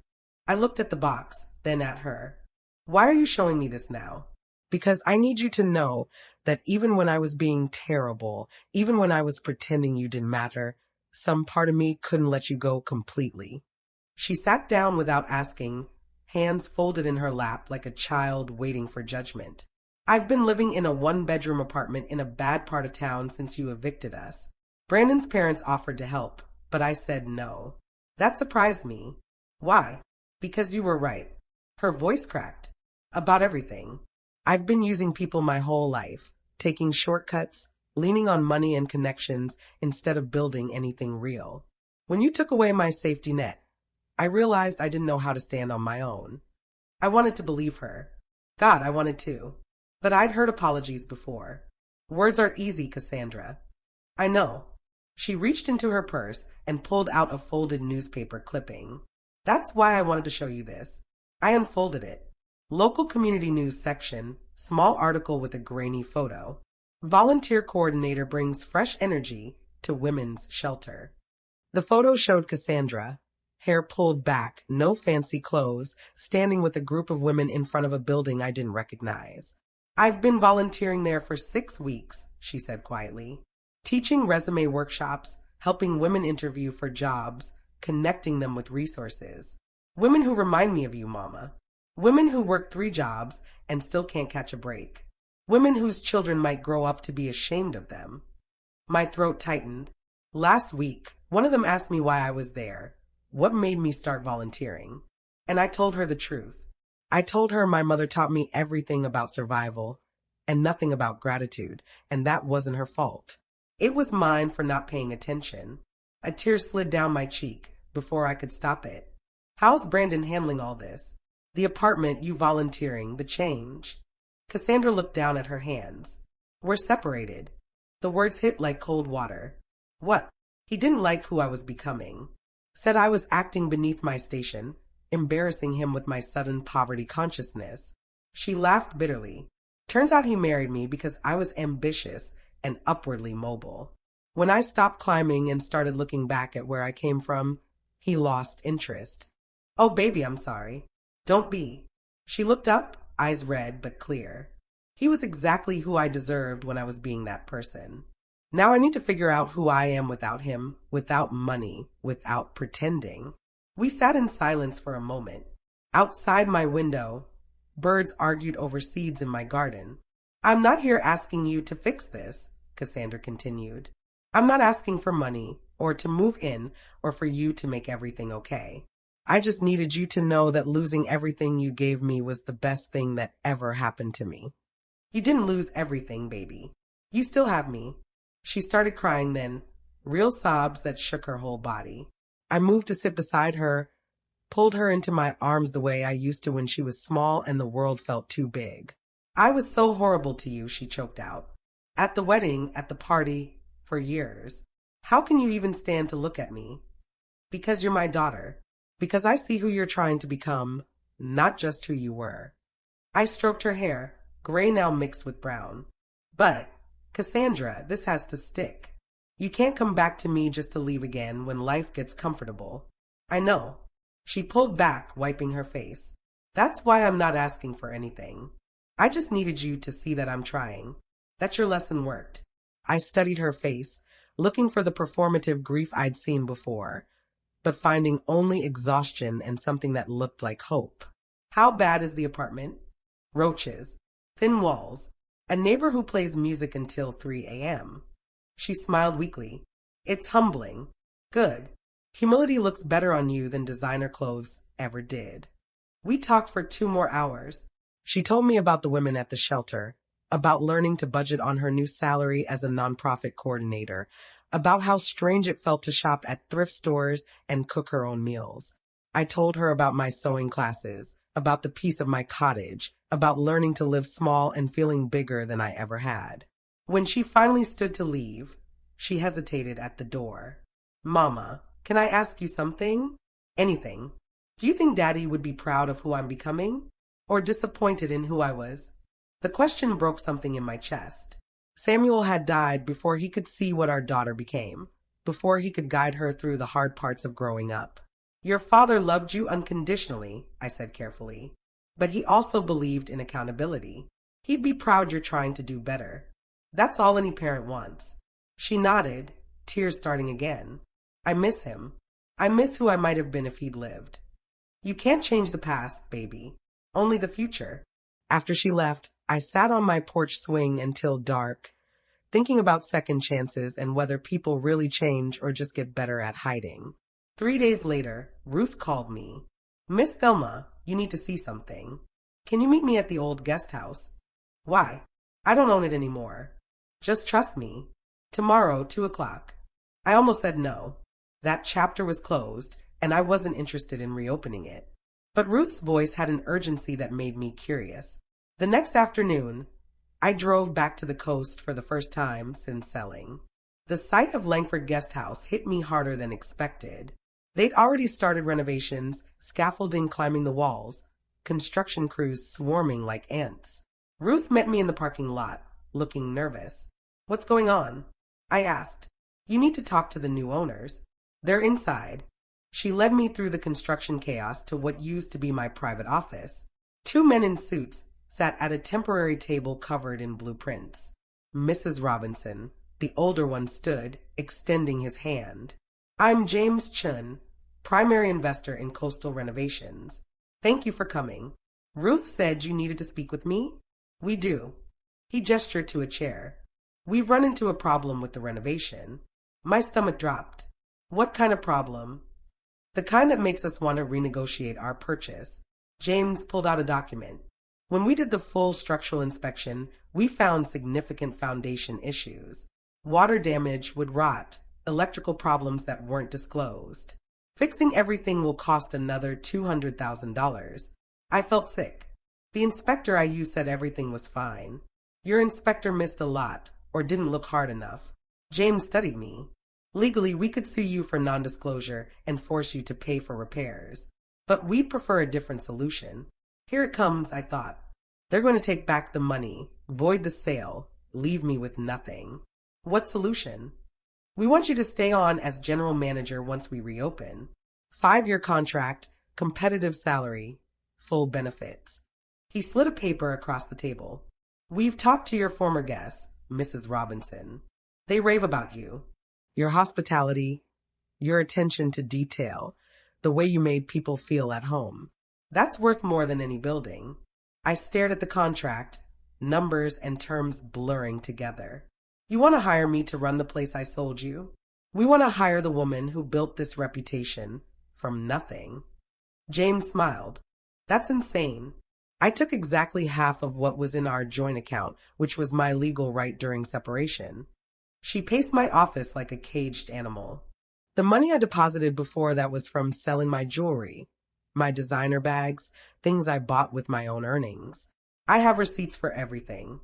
I looked at the box, then at her. Why are you showing me this now? Because I need you to know that even when I was being terrible, even when I was pretending you didn't matter, some part of me couldn't let you go completely. She sat down without asking, hands folded in her lap like a child waiting for judgment. I've been living in a 1-bedroom apartment in a bad part of town since you evicted us. Brandon's parents offered to help, but I said no. That surprised me. Why? Because you were right. Her voice cracked. About everything. I've been using people my whole life, taking shortcuts, leaning on money and connections instead of building anything real. When you took away my safety net, I realized I didn't know how to stand on my own. I wanted to believe her. God, I wanted to. But I'd heard apologies before. Words are easy, Cassandra. I know. She reached into her purse and pulled out a folded newspaper clipping. That's why I wanted to show you this. I unfolded it. Local community news section, small article with a grainy photo. Volunteer coordinator brings fresh energy to women's shelter. The photo showed Cassandra, hair pulled back, no fancy clothes, standing with a group of women in front of a building I didn't recognize. I've been volunteering there for 6 weeks, she said quietly. Teaching resume workshops, helping women interview for jobs, connecting them with resources. Women who remind me of you, Mama. Women who work 3 jobs and still can't catch a break. Women whose children might grow up to be ashamed of them. My throat tightened. Last week, one of them asked me why I was there, what made me start volunteering. And I told her the truth. I told her my mother taught me everything about survival and nothing about gratitude, and that wasn't her fault. It was mine for not paying attention. A tear slid down my cheek before I could stop it. How's Brandon handling all this? The apartment, you volunteering, the change. Cassandra looked down at her hands. We're separated. The words hit like cold water. What? He didn't like who I was becoming. Said I was acting beneath my station, embarrassing him with my sudden poverty consciousness. She laughed bitterly. Turns out he married me because I was ambitious and upwardly mobile. When I stopped climbing and started looking back at where I came from, he lost interest. Oh, baby, I'm sorry. Don't be. She looked up, eyes red but clear. He was exactly who I deserved when I was being that person. Now I need to figure out who I am without him, without money, without pretending. We sat in silence for a moment. Outside my window, birds argued over seeds in my garden. I'm not here asking you to fix this, Cassandra continued. I'm not asking for money, or to move in, or for you to make everything okay. I just needed you to know that losing everything you gave me was the best thing that ever happened to me. You didn't lose everything, baby. You still have me. She started crying then, real sobs that shook her whole body. I moved to sit beside her, pulled her into my arms the way I used to when she was small and the world felt too big. I was so horrible to you, she choked out. At the wedding, at the party, for years. How can you even stand to look at me? Because you're my daughter. Because I see who you're trying to become, not just who you were. I stroked her hair, gray now mixed with brown. But, Cassandra, this has to stick. You can't come back to me just to leave again when life gets comfortable. I know. She pulled back, wiping her face. That's why I'm not asking for anything. I just needed you to see that I'm trying. That your lesson worked. I studied her face, looking for the performative grief I'd seen before, but finding only exhaustion and something that looked like hope. How bad is the apartment? Roaches, thin walls, a neighbor who plays music until 3 a.m. She smiled weakly. It's humbling. Good. Humility looks better on you than designer clothes ever did. We talked for 2 more hours. She told me about the women at the shelter, about learning to budget on her new salary as a nonprofit coordinator, about how strange it felt to shop at thrift stores and cook her own meals. I told her about my sewing classes, about the peace of my cottage, about learning to live small and feeling bigger than I ever had. When she finally stood to leave, she hesitated at the door. Mama, can I ask you something? Anything. Do you think Daddy would be proud of who I'm becoming? Or disappointed in who I was? The question broke something in my chest. Samuel had died before he could see what our daughter became, before he could guide her through the hard parts of growing up. Your father loved you unconditionally, I said carefully, but he also believed in accountability. He'd be proud you're trying to do better. That's all any parent wants. She nodded, tears starting again. I miss him. I miss who I might have been if he'd lived. You can't change the past, baby. Only the future. After she left, I sat on my porch swing until dark, thinking about second chances and whether people really change or just get better at hiding. 3 days later, Ruth called me. Miss Thelma, you need to see something. Can you meet me at the old guest house? Why? I don't own it anymore. Just trust me. Tomorrow, 2 o'clock. I almost said no. That chapter was closed, and I wasn't interested in reopening it. But Ruth's voice had an urgency that made me curious. The next afternoon, I drove back to the coast for the first time since selling. The sight of Langford Guest House hit me harder than expected. They'd already started renovations, scaffolding climbing the walls, construction crews swarming like ants. Ruth met me in the parking lot, looking nervous. "What's going on?" I asked. "You need to talk to the new owners. They're inside." She led me through the construction chaos to what used to be my private office. Two men in suits sat at a temporary table covered in blueprints. Mrs. Robinson, the older one, stood, extending his hand. "I'm James Chun, primary investor in coastal renovations. Thank you for coming. Ruth said you needed to speak with me?" "We do." He gestured to a chair. "We've run into a problem with the renovation." My stomach dropped. "What kind of problem?" "The kind that makes us want to renegotiate our purchase." James pulled out a document. "When we did the full structural inspection, we found significant foundation issues. Water damage would rot, electrical problems that weren't disclosed. Fixing everything will cost another $200,000. I felt sick. The inspector I used said everything was fine. Your inspector missed a lot, or didn't look hard enough. James studied me. Legally, we could sue you for non-disclosure and force you to pay for repairs. But we'd prefer a different solution. Here it comes, I thought. They're going to take back the money, void the sale, leave me with nothing. What solution? "We want you to stay on as general manager once we reopen. 5-year contract, competitive salary, full benefits." He slid a paper across the table. "We've talked to your former guest, Mrs. Robinson. They rave about you. Your hospitality, your attention to detail, the way you made people feel at home. That's worth more than any building." I stared at the contract, numbers and terms blurring together. "You want to hire me to run the place I sold you? We want to hire the woman who built this reputation from nothing." James smiled. "That's insane. I took exactly half of what was in our joint account, which was my legal right during separation." She paced my office like a caged animal. "The money I deposited before that was from selling my jewelry, my designer bags, things I bought with my own earnings. I have receipts for everything."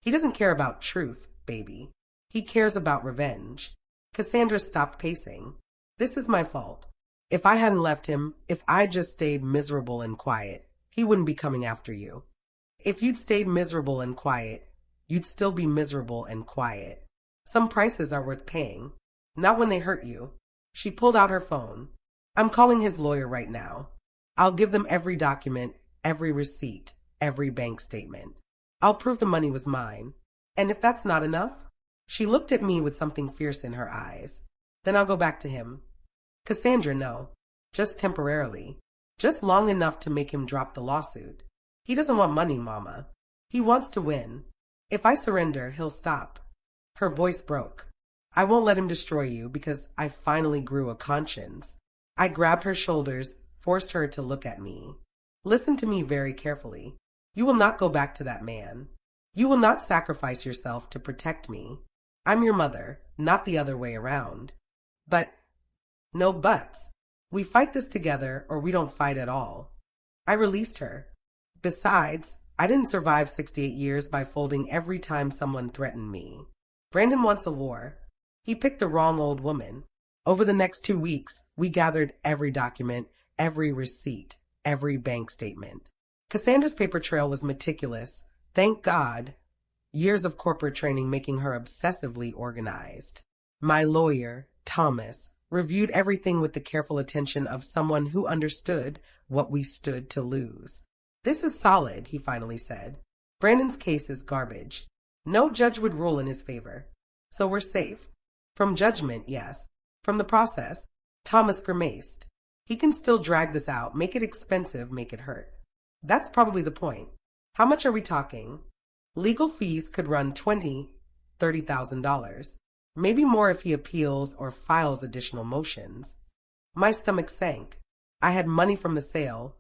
He doesn't care about truth, baby. He cares about revenge. Cassandra stopped pacing. "This is my fault. If I hadn't left him, if I just stayed miserable and quiet, he wouldn't be coming after you. If you'd stayed miserable and quiet, you'd still be miserable and quiet. Some prices are worth paying, not when they hurt you." She pulled out her phone. "I'm calling his lawyer right now. I'll give them every document, every receipt, every bank statement. I'll prove the money was mine. And if that's not enough," she looked at me with something fierce in her eyes, "then I'll go back to him." "Cassandra, no. Just temporarily. Just long enough to make him drop the lawsuit. He doesn't want money, Mama. He wants to win. If I surrender, he'll stop." Her voice broke. "I won't let him destroy you because I finally grew a conscience." I grabbed her shoulders, forced her to look at me. "Listen to me very carefully. You will not go back to that man. You will not sacrifice yourself to protect me. I'm your mother, not the other way around. But, no buts. We fight this together or we don't fight at all." I released her. "Besides, I didn't survive 68 years by folding every time someone threatened me. Brandon wants a war. He picked the wrong old woman." Over the next 2 weeks, we gathered every document, every receipt, every bank statement. Cassandra's paper trail was meticulous, thank God, years of corporate training making her obsessively organized. My lawyer, Thomas, reviewed everything with the careful attention of someone who understood what we stood to lose. "This is solid," he finally said. "Brandon's case is garbage. No judge would rule in his favor. So we're safe. From judgment, yes. From the process," Thomas grimaced. "He can still drag this out, make it expensive, make it hurt. That's probably the point. How much are we talking?" "Legal fees could run $20,000, $30,000. Maybe more if he appeals or files additional motions." My stomach sank. I had money from the sale,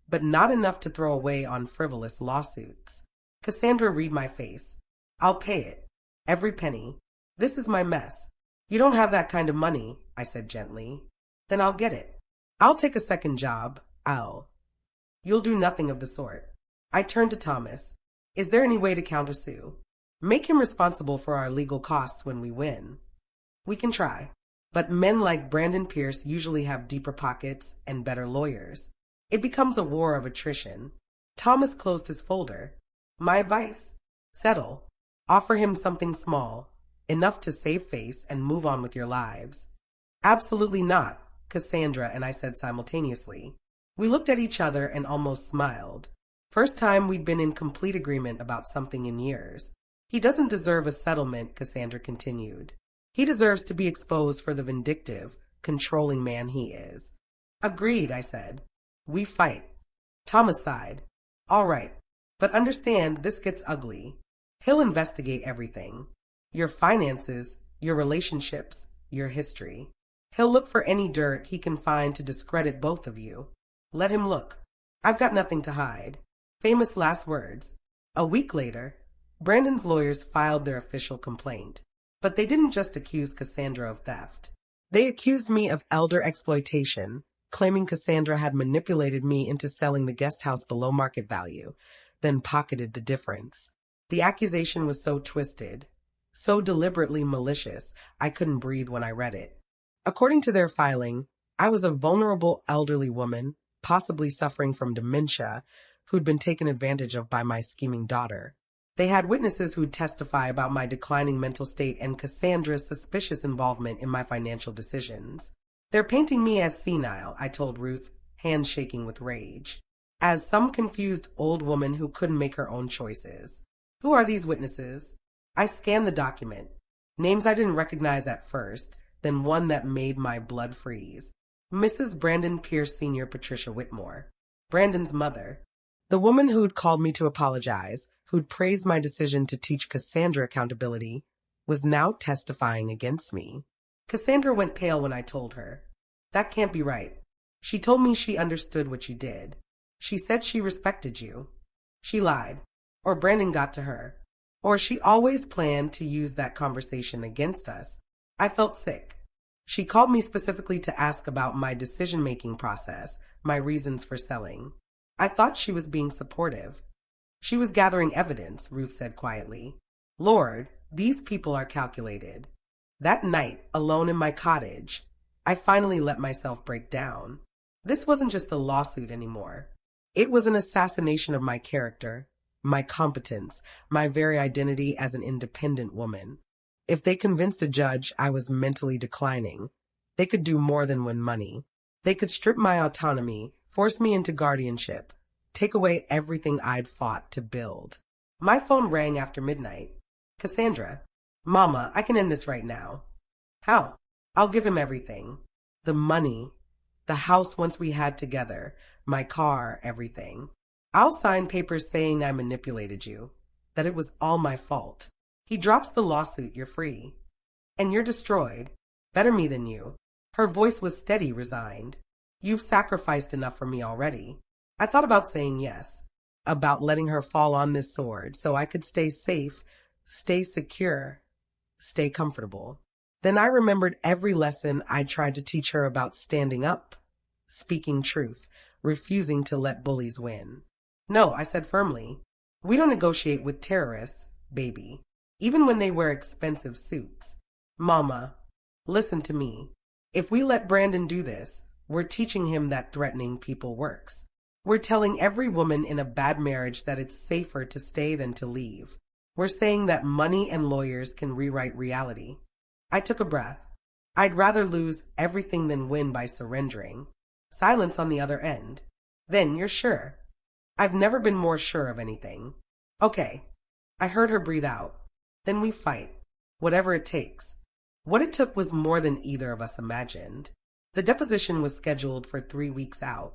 but not enough to throw away on frivolous lawsuits. Cassandra read my face. "I'll pay it. Every penny. This is my mess." "You don't have that kind of money," I said gently. "Then I'll get it. I'll take a second job. You'll do nothing of the sort." I turned to Thomas. Is there any way to countersue? Make him responsible for our legal costs when we win. We can try. But men like Brandon Pierce usually have deeper pockets and better lawyers. It becomes a war of attrition. Thomas closed his folder. My advice? Settle. Offer him something small, enough to save face and move on with your lives. Absolutely not, Cassandra and I said simultaneously. We looked at each other and almost smiled. First time we'd been in complete agreement about something in years. He doesn't deserve a settlement, Cassandra continued. He deserves to be exposed for the vindictive, controlling man he is. Agreed, I said. We fight. Thomas sighed. All right, but understand this gets ugly. He'll investigate everything. Your finances, your relationships, your history. He'll look for any dirt he can find to discredit both of you. Let him look. I've got nothing to hide. Famous last words. A week later, Brandon's lawyers filed their official complaint. But they didn't just accuse Cassandra of theft. They accused me of elder exploitation, claiming Cassandra had manipulated me into selling the guest house below market value, then pocketed the difference. The accusation was so twisted, so deliberately malicious, I couldn't breathe when I read it. According to their filing, I was a vulnerable elderly woman, possibly suffering from dementia, who'd been taken advantage of by my scheming daughter. They had witnesses who'd testify about my declining mental state and Cassandra's suspicious involvement in my financial decisions. They're painting me as senile, I told Ruth, hands shaking with rage. As some confused old woman who couldn't make her own choices. Who are these witnesses? I scanned the document. Names I didn't recognize at first, then one that made my blood freeze. Mrs. Brandon Pierce Sr. Patricia Whitmore. Brandon's mother. The woman who'd called me to apologize, who'd praised my decision to teach Cassandra accountability, was now testifying against me. Cassandra went pale when I told her. That can't be right. She told me she understood what you did. She said she respected you. She lied. Or Brandon got to her. Or she always planned to use that conversation against us. I felt sick. She called me specifically to ask about my decision-making process, my reasons for selling. I thought she was being supportive. She was gathering evidence, Ruth said quietly. Lord, these people are calculated. That night, alone in my cottage, I finally let myself break down. This wasn't just a lawsuit anymore. It was an assassination of my character, my competence, my very identity as an independent woman. If they convinced a judge I was mentally declining, they could do more than win money. They could strip my autonomy, force me into guardianship, take away everything I'd fought to build. My phone rang after midnight. Cassandra, Mama, I can end this right now. How? I'll give him everything. The money, the house once we had together, my car, everything. I'll sign papers saying I manipulated you, that it was all my fault. He drops the lawsuit, you're free. And you're destroyed. Better me than you. Her voice was steady, resigned. You've sacrificed enough for me already. I thought about saying yes, about letting her fall on this sword so I could stay safe, stay secure, stay comfortable. Then I remembered every lesson I tried to teach her about standing up, speaking truth, refusing to let bullies win. No, I said firmly. We don't negotiate with terrorists, baby, even when they wear expensive suits. Mama, listen to me. If we let Brandon do this, we're teaching him that threatening people works. We're telling every woman in a bad marriage that it's safer to stay than to leave. We're saying that money and lawyers can rewrite reality. I took a breath. I'd rather lose everything than win by surrendering. Silence on the other end. Then you're sure. I've never been more sure of anything. Okay. I heard her breathe out. Then we fight. Whatever it takes. What it took was more than either of us imagined. The deposition was scheduled for 3 weeks out.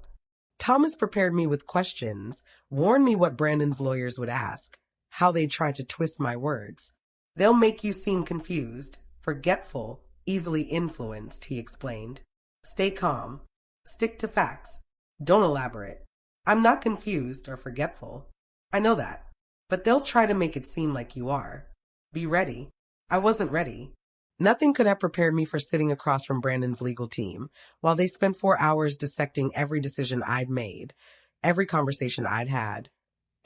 Thomas prepared me with questions, warned me what Brandon's lawyers would ask, how they'd try to twist my words. They'll make you seem confused, forgetful, easily influenced, he explained. Stay calm. Stick to facts. Don't elaborate. I'm not confused or forgetful. I know that. But they'll try to make it seem like you are. Be ready. I wasn't ready. Nothing could have prepared me for sitting across from Brandon's legal team while they spent 4 hours dissecting every decision I'd made, every conversation I'd had,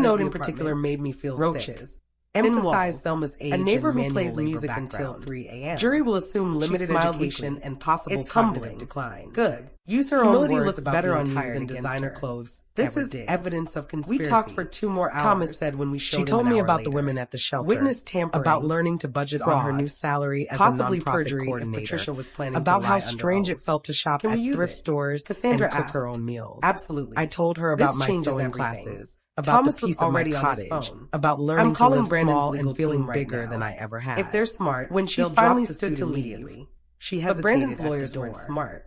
One that is note the in particular apartment. made me feel Roaches. sick. Thin Emphasize walls. Selma's age A neighbor and who manual plays labor music until background. 3 a.m. Jury will assume She limited smiled education weakly. and possible It's cognitive humbling. decline. Good. Use her Humility own words looks about better being on you tired than against designer her. clothes This ever is did. evidence of conspiracy. We talked for 2 more hours. Thomas said when we showed She him told an me hour about the later. women at the shelter, Witness tampering, about learning to budget on her fraud, new salary as possibly a nonprofit perjury if coordinator, Patricia was planning to about lie how under strange oath. it felt to shop Can at we use thrift it? stores Cassandra and cook her asked. own meals. Absolutely. I told her about This my changes sewing everything. classes, about Thomas the was peace of my already on his cottage, phone. about I'm learning to calling live Brandon's small legal and feeling team right bigger now. than I ever had. If they're smart, when she they'll finally drop the stood suit to immediately. leave, she But hesitated Brandon's at the lawyers door. weren't smart.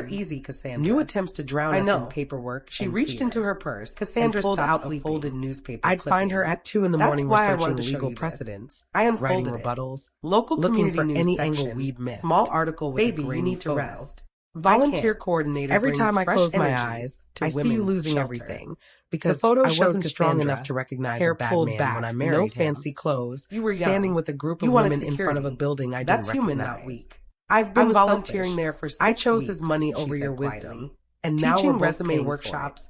are easy, Cassandra. New attempts to drown us in paperwork. She and reached fear. into her purse. Cassandra pulled stopped out sleeping. a folded newspaper. I'd find her at 2 in the morning researching legal precedents. precedents, I writing unfolded rebuttals, Local looking community for news any section, angle we'd missed. Small article with Baby, a you grainy need to photo. rest. Volunteer I can't. coordinator. Every brings time I fresh close my energy eyes, to I see you women's losing shelter. everything because The photo I showed wasn't strong Cassandra, enough to recognize hair a bad pulled man back, when I no married him. fancy clothes. You were standing young. with a group You of wanted women in front of a security. building I That's didn't human, recognize. not weak. I've I been was volunteering selfish. there for 6 I chose his weeks, money she over said your quietly. wisdom, and Teaching now we're both resume paying for workshops,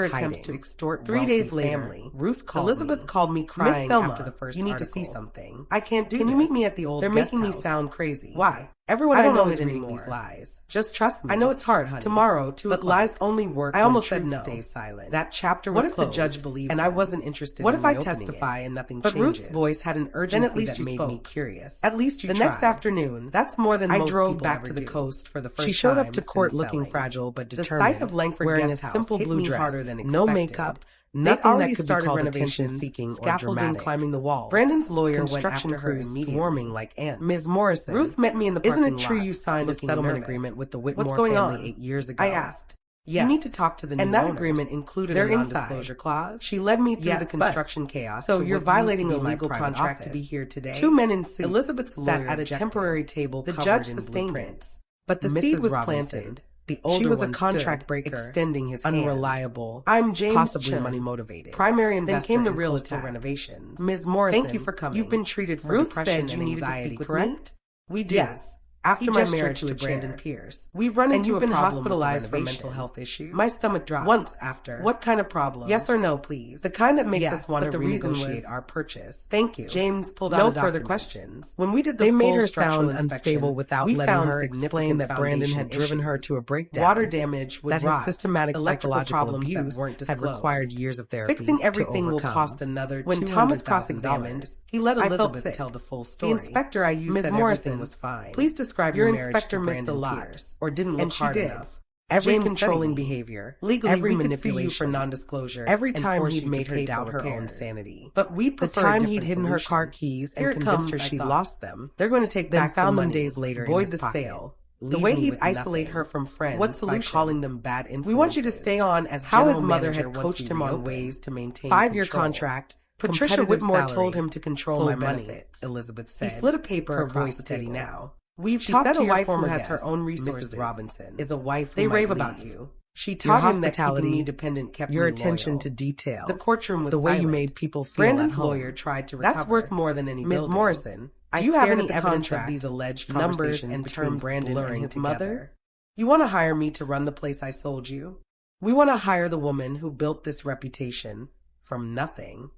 Trigger at attempts hiding. to extort 3 days wealthy later, family. Ruth called Elizabeth me. called me Miss crying Thelma, after the first you need article. to see something. I can't do Can this. you meet me at the old They're guest making me house? sound crazy. Why? Everyone I I don't know know is his reading anymore. these lies. Just trust me. I know it's hard, honey. Tomorrow, 2 but o'clock. lies only work I when almost said truth no. stays silent. That chapter What was if the closed, judge believes and I them? wasn't interested What in if I reopening testify it? and nothing But changes? Ruth's voice had an urgency Then at least that you made spoke. me curious. At least you The tried. next afternoon, That's more than I most drove people back ever to the do. coast for the first She showed up time to court since looking selling. fragile but The determined. sight of Langford wearing Guest a House simple hit blue me dress, harder than no expected. makeup, They'd nothing already that could started be called renovation attention-seeking or scaffolding dramatic. climbing the walls. Brandon's lawyer went Construction after her crews immediately. swarming like ants. Ms. Morrison, Ruth met me in the isn't parking it true lot, you signed a looking settlement nervous. agreement with the Whitmore What's going family on? 8 years ago? I asked. Yes. You need to talk to the and new that owners. agreement included They're a non-disclosure inside. clause. She led me through Yes, the construction chaos. So to you're what used violating to a be my legal private contract office. to be here today. 2 men in suits. Elizabeth's sat lawyer at a objected. temporary table. The covered judge in sustained blueprints. it. But the Mrs. seed was Robinson, planted. The older She was a one contract stood, breaker, extending his hand. unreliable, I'm James possibly Chen, money motivated. primary investor came the in real coastal attack. renovations. Ms. Morrison, thank you for coming. you've been treated for Ruth depression said you and needed to anxiety, speak with correct? Me? We do. Yes. After He my gestured marriage to to a Brandon chair. Pierce, We've run and into you've a been problem with the hospitalized for renovation. mental health issues. My stomach dropped. Once after. What kind of problem? Yes or no, please. The kind that makes Yes, us want but to the reason renegotiate was our purchase. Thank you. James pulled No out a further document. questions. When we did the They made full her structural sound inspection, unstable without we letting found her explain significant that Brandon had foundation driven her issues. to a breakdown. Water damage would that his rot, systematic electrical psychological problems that abuse weren't had required disclosed. years of therapy Fixing to everything will overcome. cost another When Thomas $200,000. cross-examined, he let I felt Elizabeth sick. tell the full The story. inspector I used Ms. said Morrison everything was fine. Please describe Your your marriage inspector to missed a Brandon lot, Pierce, or didn't look and she hard did. enough. Every James controlling studied me. behavior, Legally, every we could sue you manipulation, for non-disclosure every and time force he'd you to made her pay doubt for her own repairs. sanity. But we The prefer a time he'd different hidden her solution. car keys and Here it convinced comes, her I she'd thought. lost them, They're going to take then back found the them money, days later in void his the pocket. sale. The Leave way me he'd with isolate nothing. her from friends What by solution? calling them bad influences. We want you to stay on as how his general mother manager had once coached we him on reopen. ways to maintain 5-year control. contract. Patricia competitive Whitmore salary, told him to control full my benefits, benefits. Elizabeth said. He slid a paper her across voice the steady table. now. We've She talked said to a your wife former who has guest, her own resources, Mrs. Robinson, is a wife who They might rave about leave. you. She Your taught him that keeping hospitality, me dependent kept your me attention loyal. to detail, The courtroom was the way you silent. made people feel Brandon's at home. lawyer tried to recover. That's worth more than any Ms. building. Morrison, Do I you have stared any at the evidence contract, of these alleged numbers conversations and between terms Brandon blurring and his his mother? mother? You want to hire me to run the place I sold you? We want to hire the woman who built this reputation from nothing.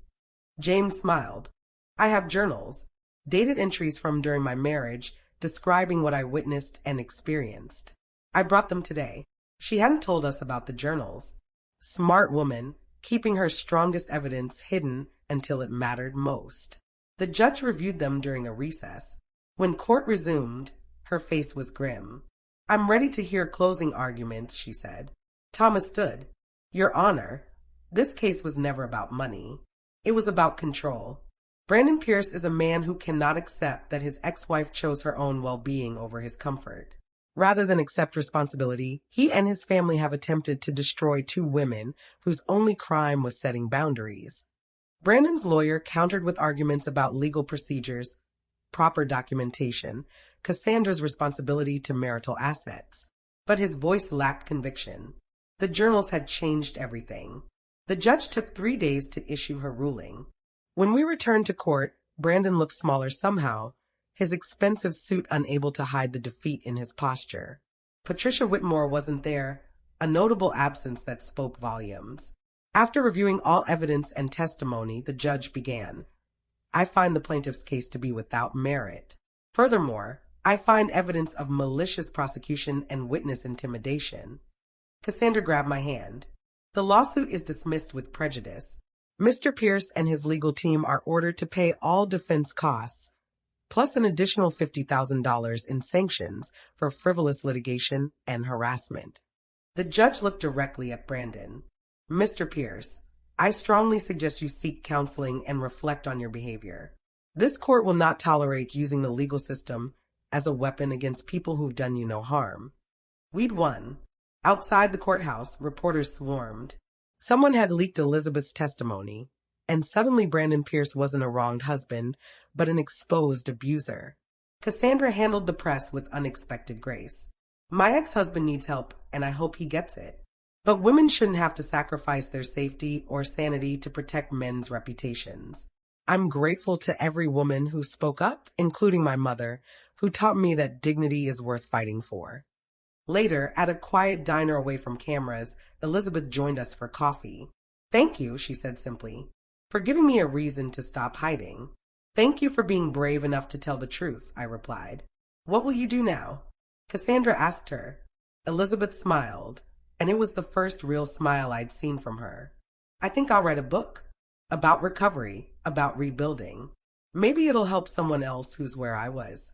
James smiled. I have journals, dated entries from during my marriage, describing what I witnessed and experienced. I brought them today. She hadn't told us about the journals. Smart woman, keeping her strongest evidence hidden until it mattered most. The judge reviewed them during a recess. When court resumed, her face was grim. I'm ready to hear closing arguments, she said. Thomas stood. Your Honor, this case was never about money. It was about control. Brandon Pierce is a man who cannot accept that his ex-wife chose her own well-being over his comfort. Rather than accept responsibility, he and his family have attempted to destroy 2 women whose only crime was setting boundaries. Brandon's lawyer countered with arguments about legal procedures, proper documentation, Cassandra's responsibility to marital assets. But his voice lacked conviction. The journals had changed everything. The judge took 3 days to issue her ruling. When we returned to court, Brandon looked smaller somehow, his expensive suit unable to hide the defeat in his posture. Patricia Whitmore wasn't there, a notable absence that spoke volumes. After reviewing all evidence and testimony, the judge began. I find the plaintiff's case to be without merit. Furthermore, I find evidence of malicious prosecution and witness intimidation. Cassandra grabbed my hand. The lawsuit is dismissed with prejudice. Mr. Pierce and his legal team are ordered to pay all defense costs, plus an additional $50,000 in sanctions for frivolous litigation and harassment. The judge looked directly at Brandon. Mr. Pierce, I strongly suggest you seek counseling and reflect on your behavior. This court will not tolerate using the legal system as a weapon against people who've done you no harm. We'd won. Outside the courthouse, reporters swarmed. Someone had leaked Elizabeth's testimony, and suddenly Brandon Pierce wasn't a wronged husband, but an exposed abuser. Cassandra handled the press with unexpected grace. My ex-husband needs help, and I hope he gets it. But women shouldn't have to sacrifice their safety or sanity to protect men's reputations. I'm grateful to every woman who spoke up, including my mother, who taught me that dignity is worth fighting for. Later, at a quiet diner away from cameras, Elizabeth joined us for coffee. Thank you, she said simply, for giving me a reason to stop hiding. Thank you for being brave enough to tell the truth, I replied. What will you do now? Cassandra asked her. Elizabeth smiled, and it was the first real smile I'd seen from her. I think I'll write a book. About recovery, about rebuilding. Maybe it'll help someone else who's where I was.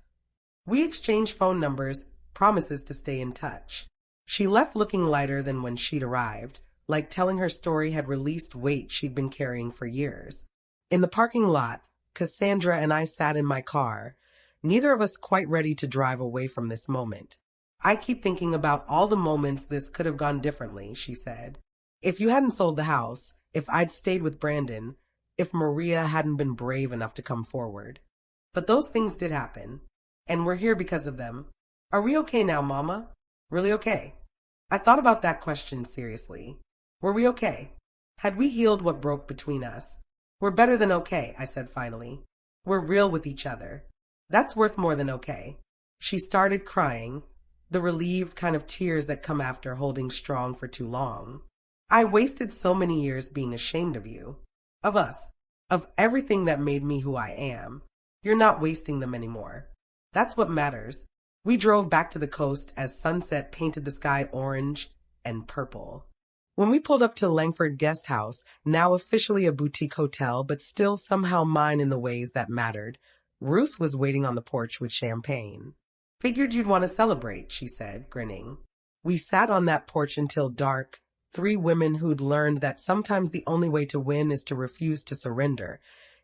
We exchanged phone numbers, promises to stay in touch. She left looking lighter than when she'd arrived, like telling her story had released weight she'd been carrying for years. In the parking lot, Cassandra and I sat in my car, neither of us quite ready to drive away from this moment. I keep thinking about all the moments this could have gone differently, she said. If you hadn't sold the house, if I'd stayed with Brandon, if Maria hadn't been brave enough to come forward. But those things did happen, and we're here because of them. Are we okay now, Mama? Really okay? I thought about that question seriously. Were we okay? Had we healed what broke between us? We're better than okay, I said finally. We're real with each other. That's worth more than okay. She started crying, the relieved kind of tears that come after holding strong for too long. I wasted so many years being ashamed of you, of us, of everything that made me who I am. You're not wasting them anymore. That's what matters. We drove back to the coast as sunset painted the sky orange and purple. When we pulled up to Langford Guest House, now officially a boutique hotel, but still somehow mine in the ways that mattered, Ruth was waiting on the porch with champagne. Figured you'd want to celebrate, she said, grinning. We sat on that porch until dark, three women who'd learned that sometimes the only way to win is to refuse to surrender,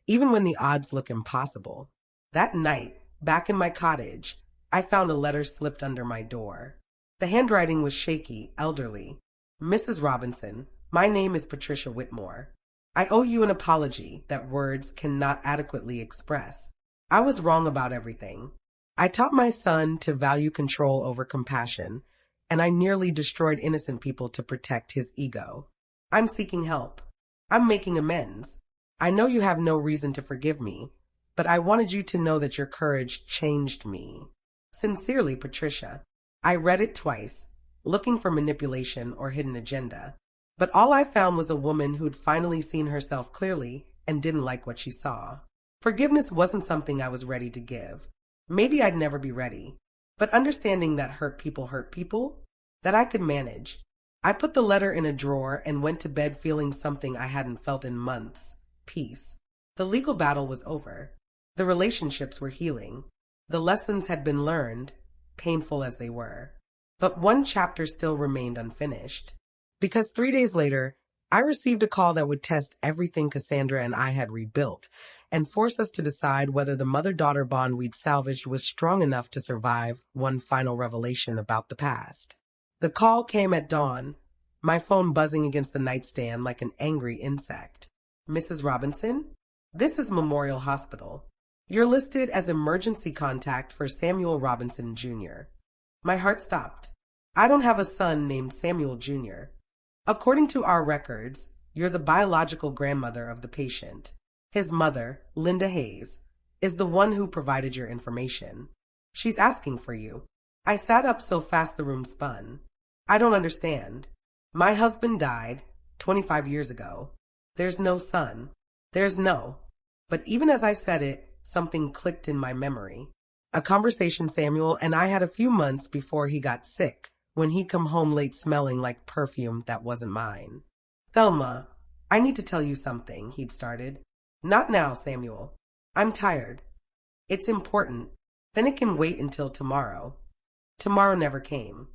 even when the odds look impossible. That night, back in my cottage, I found a letter slipped under my door. The handwriting was shaky, elderly. Mrs. Robinson, my name is Patricia Whitmore. I owe you an apology that words cannot adequately express. I was wrong about everything. I taught my son to value control over compassion, and I nearly destroyed innocent people to protect his ego. I'm seeking help. I'm making amends. I know you have no reason to forgive me, but I wanted you to know that your courage changed me. Sincerely, Patricia. I read it twice, looking for manipulation or hidden agenda. But all I found was a woman who'd finally seen herself clearly and didn't like what she saw. Forgiveness wasn't something I was ready to give. Maybe I'd never be ready. But understanding that hurt people, that I could manage. I put the letter in a drawer and went to bed feeling something I hadn't felt in months. Peace. The legal battle was over. The relationships were healing. The lessons had been learned, painful as they were. But one chapter still remained unfinished. Because 3 days later, I received a call that would test everything Cassandra and I had rebuilt and force us to decide whether the mother-daughter bond we'd salvaged was strong enough to survive one final revelation about the past. The call came at dawn, my phone buzzing against the nightstand like an angry insect. Mrs. Robinson? This is Memorial Hospital. You're listed as emergency contact for Samuel Robinson, Jr. My heart stopped. I don't have a son named Samuel, Jr. According to our records, you're the biological grandmother of the patient. His mother, Linda Hayes, is the one who provided your information. She's asking for you. I sat up so fast the room spun. I don't understand. My husband died 25 years ago. There's no son. But even as I said it, something clicked in my memory. A conversation Samuel and I had a few months before he got sick, when he'd come home late smelling like perfume that wasn't mine. Thelma, I need to tell you something, he'd started. Not now, Samuel. I'm tired. It's important. Then it can wait until tomorrow. Tomorrow never came.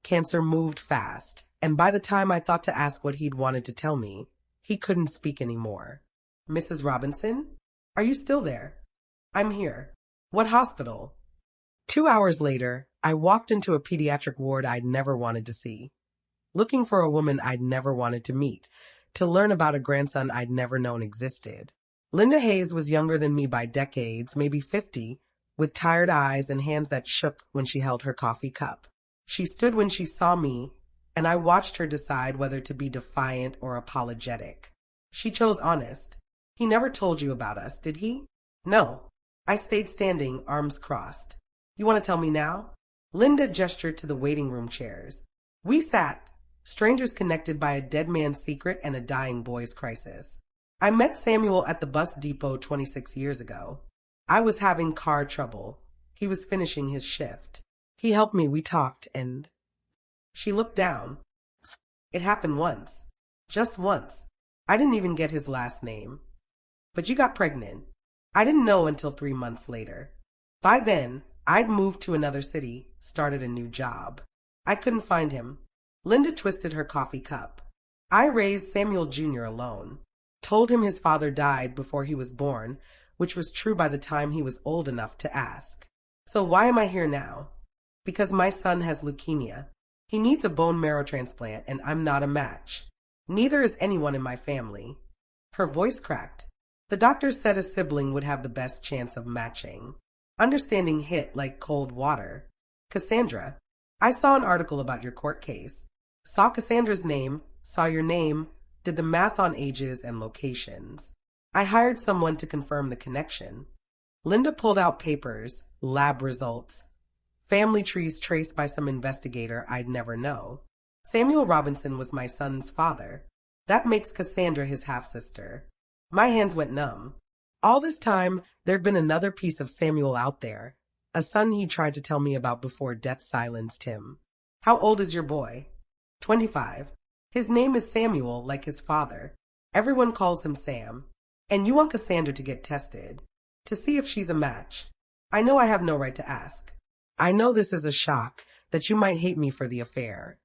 Cancer moved fast, and by the time I thought to ask what he'd wanted to tell me, he couldn't speak anymore. Mrs. Robinson? Are you still there? I'm here. What hospital? 2 hours later, I walked into a pediatric ward I'd never wanted to see, looking for a woman I'd never wanted to meet, to learn about a grandson I'd never known existed. Linda Hayes was younger than me by decades, maybe 50, with tired eyes and hands that shook when she held her coffee cup. She stood when she saw me, and I watched her decide whether to be defiant or apologetic. She chose honest. He never told you about us, did he? No. I stayed standing, arms crossed. You want to tell me now? Linda gestured to the waiting room chairs. We sat, strangers connected by a dead man's secret and a dying boy's crisis. I met Samuel at the bus depot 26 years ago. I was having car trouble. He was finishing his shift. He helped me, we talked, and... She looked down. It happened once. Just once. I didn't even get his last name. But you got pregnant. I didn't know until 3 months later. By then, I'd moved to another city, started a new job. I couldn't find him. Linda twisted her coffee cup. I raised Samuel Jr. alone. Told him his father died before he was born, which was true by the time he was old enough to ask. So why am I here now? Because my son has leukemia. He needs a bone marrow transplant, and I'm not a match. Neither is anyone in my family. Her voice cracked. The doctor said a sibling would have the best chance of matching. Understanding hit like cold water. Cassandra, I saw an article about your court case. Saw Cassandra's name, saw your name, did the math on ages and locations. I hired someone to confirm the connection. Linda pulled out papers, lab results, family trees traced by some investigator I'd never know. Samuel Robinson was my son's father. That makes Cassandra his half-sister. My hands went numb. All this time, there'd been another piece of Samuel out there, a son he tried to tell me about before death silenced him. How old is your boy? 25. His name is Samuel, like his father. Everyone calls him Sam. And you want Cassandra to get tested, to see if she's a match. I know I have no right to ask. I know this is a shock, that you might hate me for the affair,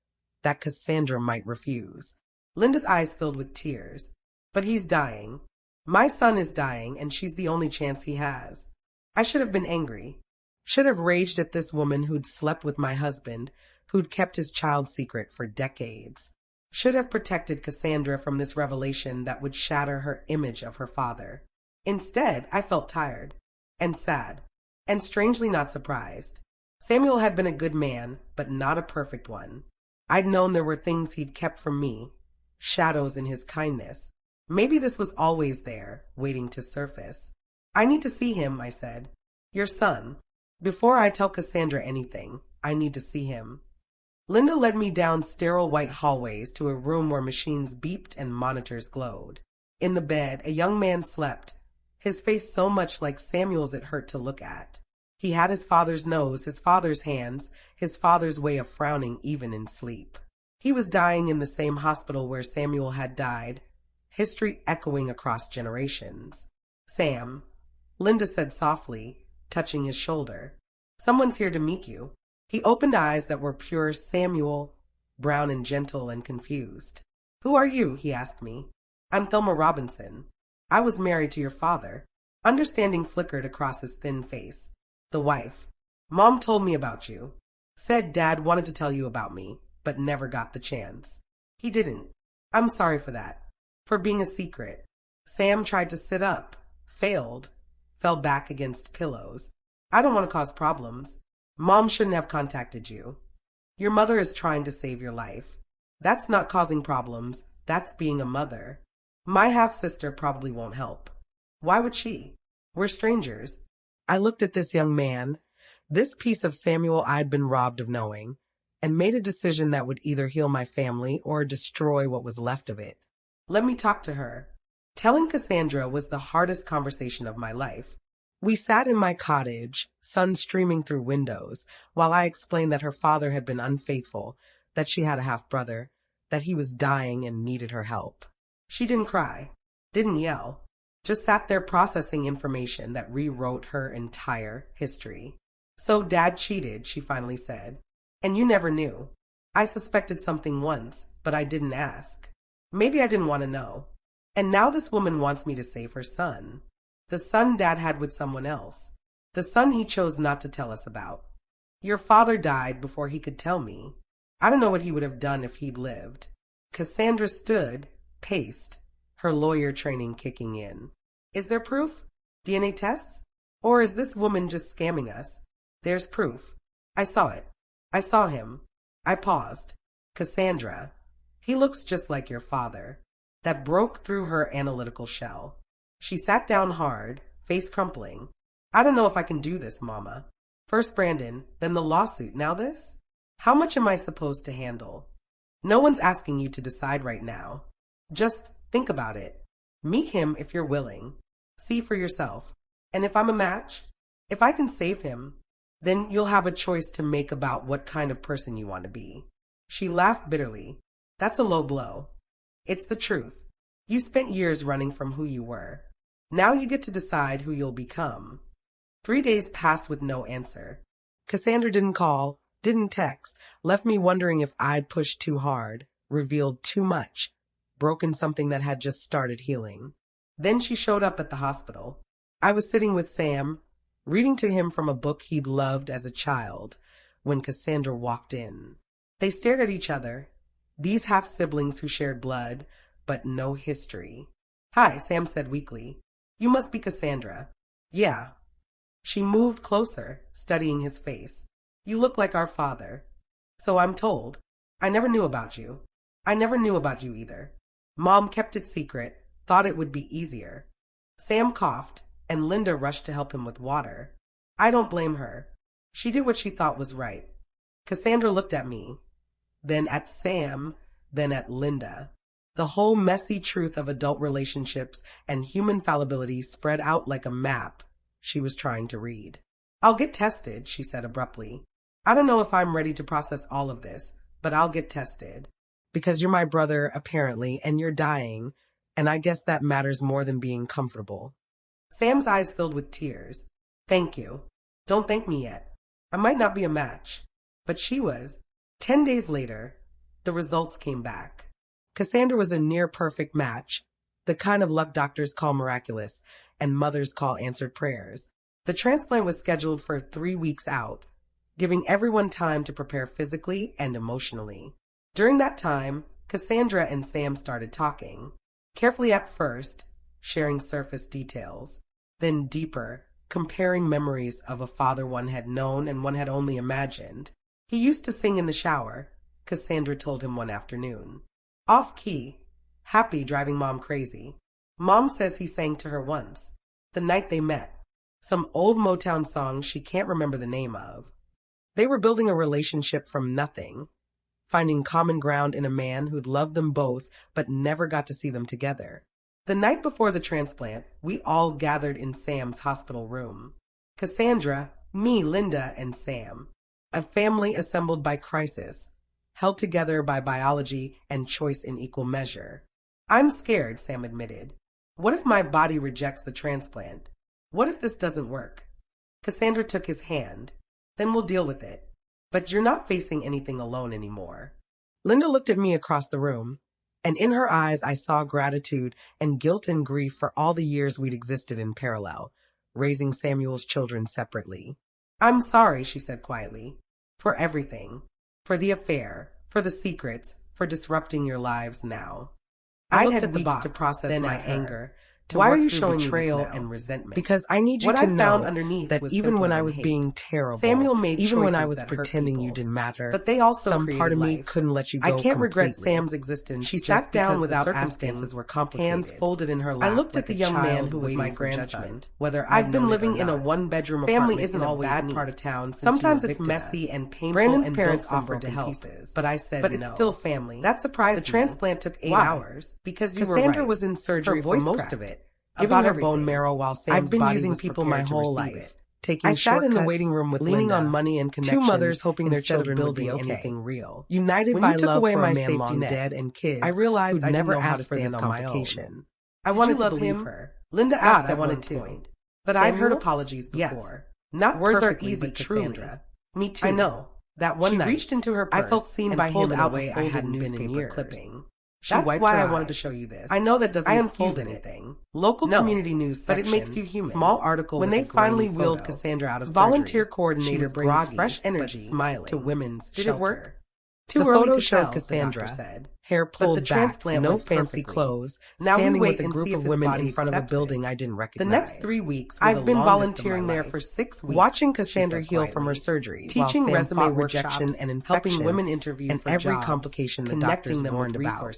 that Cassandra might refuse. Linda's eyes filled with tears. But he's dying. My son is dying, and she's the only chance he has. I should have been angry. Should have raged at this woman who'd slept with my husband, who'd kept his child secret for decades. Should have protected Cassandra from this revelation that would shatter her image of her father. Instead, I felt tired, and sad, and strangely not surprised. Samuel had been a good man, but not a perfect one. I'd known there were things he'd kept from me, shadows in his kindness. Maybe this was always there, waiting to surface. I need to see him, I said. Your son. Before I tell Cassandra anything, I need to see him. Linda led me down sterile white hallways to a room where machines beeped and monitors glowed. In the bed, a young man slept, his face so much like Samuel's it hurt to look at. He had his father's nose, his father's hands, his father's way of frowning even in sleep. He was dying in the same hospital where Samuel had died, history echoing across generations. Sam, Linda said softly, touching his shoulder. Someone's here to meet you. He opened eyes that were pure Samuel, brown and gentle and confused. Who are you? He asked me. I'm Thelma Robinson. I was married to your father. Understanding flickered across his thin face. The wife. Mom told me about you. Said Dad wanted to tell you about me, but never got the chance. He didn't. I'm sorry for that. For being a secret. Sam tried to sit up, failed, fell back against pillows. I don't want to cause problems. Mom shouldn't have contacted you. Your mother is trying to save your life. That's not causing problems. That's being a mother. My half-sister probably won't help. Why would she? We're strangers. I looked at this young man, this piece of Samuel I'd been robbed of knowing, and made a decision that would either heal my family or destroy what was left of it. Let me talk to her. Telling Cassandra was the hardest conversation of my life. We sat in my cottage, sun streaming through windows, while I explained that her father had been unfaithful, that she had a half-brother, that he was dying and needed her help. She didn't cry, didn't yell, just sat there processing information that rewrote her entire history. So Dad cheated, she finally said. And you never knew. I suspected something once, but I didn't ask. Maybe I didn't want to know. And now this woman wants me to save her son. The son Dad had with someone else. The son he chose not to tell us about. Your father died before he could tell me. I don't know what he would have done if he'd lived. Cassandra stood, paced, her lawyer training kicking in. Is there proof? DNA tests? Or is this woman just scamming us? There's proof. I saw it. I saw him. I paused. Cassandra. He looks just like your father. That broke through her analytical shell. She sat down hard, face crumpling. I don't know if I can do this, Mama. First Brandon, then the lawsuit, now this? How much am I supposed to handle? No one's asking you to decide right now. Just think about it. Meet him if you're willing. See for yourself. And if I'm a match, if I can save him, then you'll have a choice to make about what kind of person you want to be. She laughed bitterly. That's a low blow. It's the truth. You spent years running from who you were. Now you get to decide who you'll become. 3 days passed with no answer. Cassandra didn't call, didn't text, left me wondering if I'd pushed too hard, revealed too much, broken something that had just started healing. Then she showed up at the hospital. I was sitting with Sam, reading to him from a book he'd loved as a child, when Cassandra walked in. They stared at each other, these half-siblings who shared blood, but no history. Hi, Sam said weakly. You must be Cassandra. Yeah. She moved closer, studying his face. You look like our father. So I'm told. I never knew about you. I never knew about you either. Mom kept it secret, thought it would be easier. Sam coughed, and Linda rushed to help him with water. I don't blame her. She did what she thought was right. Cassandra looked at me, then at Sam, then at Linda. The whole messy truth of adult relationships and human fallibility spread out like a map she was trying to read. I'll get tested, she said abruptly. I don't know if I'm ready to process all of this, but I'll get tested. Because you're my brother, apparently, and you're dying, and I guess that matters more than being comfortable. Sam's eyes filled with tears. Thank you. Don't thank me yet. I might not be a match. But she was. 10 days later, the results came back. Cassandra was a near-perfect match, the kind of luck doctors call miraculous and mothers call answered prayers. The transplant was scheduled for 3 weeks out, giving everyone time to prepare physically and emotionally. During that time, Cassandra and Sam started talking, carefully at first, sharing surface details, then deeper, comparing memories of a father one had known and one had only imagined. He used to sing in the shower, Cassandra told him one afternoon. Off-key, happy, driving Mom crazy. Mom says he sang to her once, the night they met, some old Motown song she can't remember the name of. They were building a relationship from nothing, finding common ground in a man who'd loved them both but never got to see them together. The night before the transplant, we all gathered in Sam's hospital room. Cassandra, me, Linda, and Sam. A family assembled by crisis, held together by biology and choice in equal measure. I'm scared, Sam admitted. What if my body rejects the transplant? What if this doesn't work? Cassandra took his hand. Then we'll deal with it. But you're not facing anything alone anymore. Linda looked at me across the room, and in her eyes I saw gratitude and guilt and grief for all the years we'd existed in parallel, raising Samuel's children separately. I'm sorry, she said quietly, for everything, for the affair, for the secrets, for disrupting your lives now. I looked at the box to process my anger. Why are you showing betrayal and resentment? Because I need you to know that even when I was being terrible, Samuel made even when I was pretending you didn't matter, but they also some part of me couldn't let you go. I can't regret Sam's existence. She sat down without circumstances were complicated. Hands folded in her lap. I looked at the young man who was my grandson. Whether I've been living in a one-bedroom apartment, family isn't always a bad part of town. Sometimes it's messy and painful. Brandon's parents offered to help, but I said no. But it's still family. That surprised me. The transplant took 8 hours because Cassandra was in surgery for most of it. Giving her bone marrow while Sam's body was prepared to receive it. I've been using people my whole life. Taking shortcuts, I sat in the waiting room with leaning on money and connections. 2 mothers hoping their children would be anything real. United by love for a man long dead and kids, I realized I never asked for this complication. I wanted to believe her. Linda asked I wanted to, but I've heard apologies before. Not words are easy, truly. Me too. I know. That one night, she reached into her purse. I felt seen by him in a way I hadn't been in years. Clipping. That's why I wanted to show you this. I know that doesn't excuse anything. Local community news section, but it makes you human. Small article when they finally wheeled Cassandra out of surgery. Volunteer coordinator brings groggy, fresh energy smiling to women's shelter. Did it work? Too early to tell, Cassandra said. Hair pulled back, no fancy clothes, standing with a group of women in front of a building I didn't recognize. The next 3 weeks, I've been volunteering there for 6 weeks, watching Cassandra heal from her surgery, teaching resume rejection and helping women interview and every complication the doctors warned about.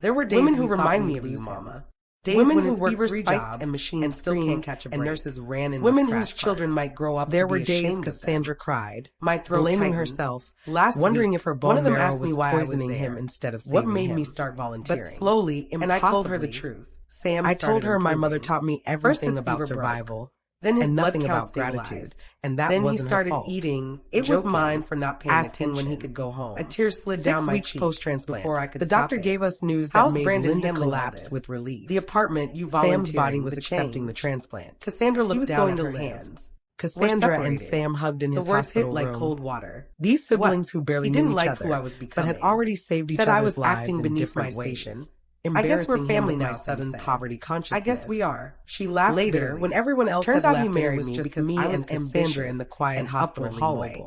There were days women who remind me of you, Mama. Women who worked 3 jobs and machines still can't catch a break. And nurses ran in women whose children might grow up. There were days Cassandra cried, my throat blaming herself, wondering if her bone marrow was poisoning him instead of saving him. What made me start volunteering? But slowly, and I told her the truth. I told her my mother taught me everything about survival. Then his nothing about gratitude, and that then wasn't he started her fault. Eating. It was mine for not paying attention when he could go home. A tear slid down my cheek post-transplant before I could. The doctor gave us news that made Linda collapse with relief. The apartment you volunteered. Sam's body was accepting the transplant. Cassandra looked down at her hands. Cassandra and Sam hugged in his hospital room. The words hit like cold water. These siblings who barely knew each other, but had already saved each other's lives in different ways. I guess we're family now, sudden poverty consciousness. I guess we are. She laughed later bitterly. When everyone else turns had out he married me because me and Cassandra in the quiet hospital hallway.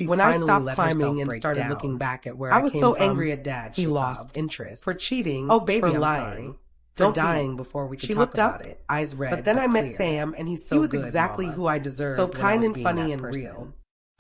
When I stopped climbing and started looking back at where I was so angry at Dad, he lost interest for cheating. Oh, baby, for lying. For dying before we could talk about it. Eyes red. But then I met Sam, and he was exactly who I deserved. So kind and funny and real.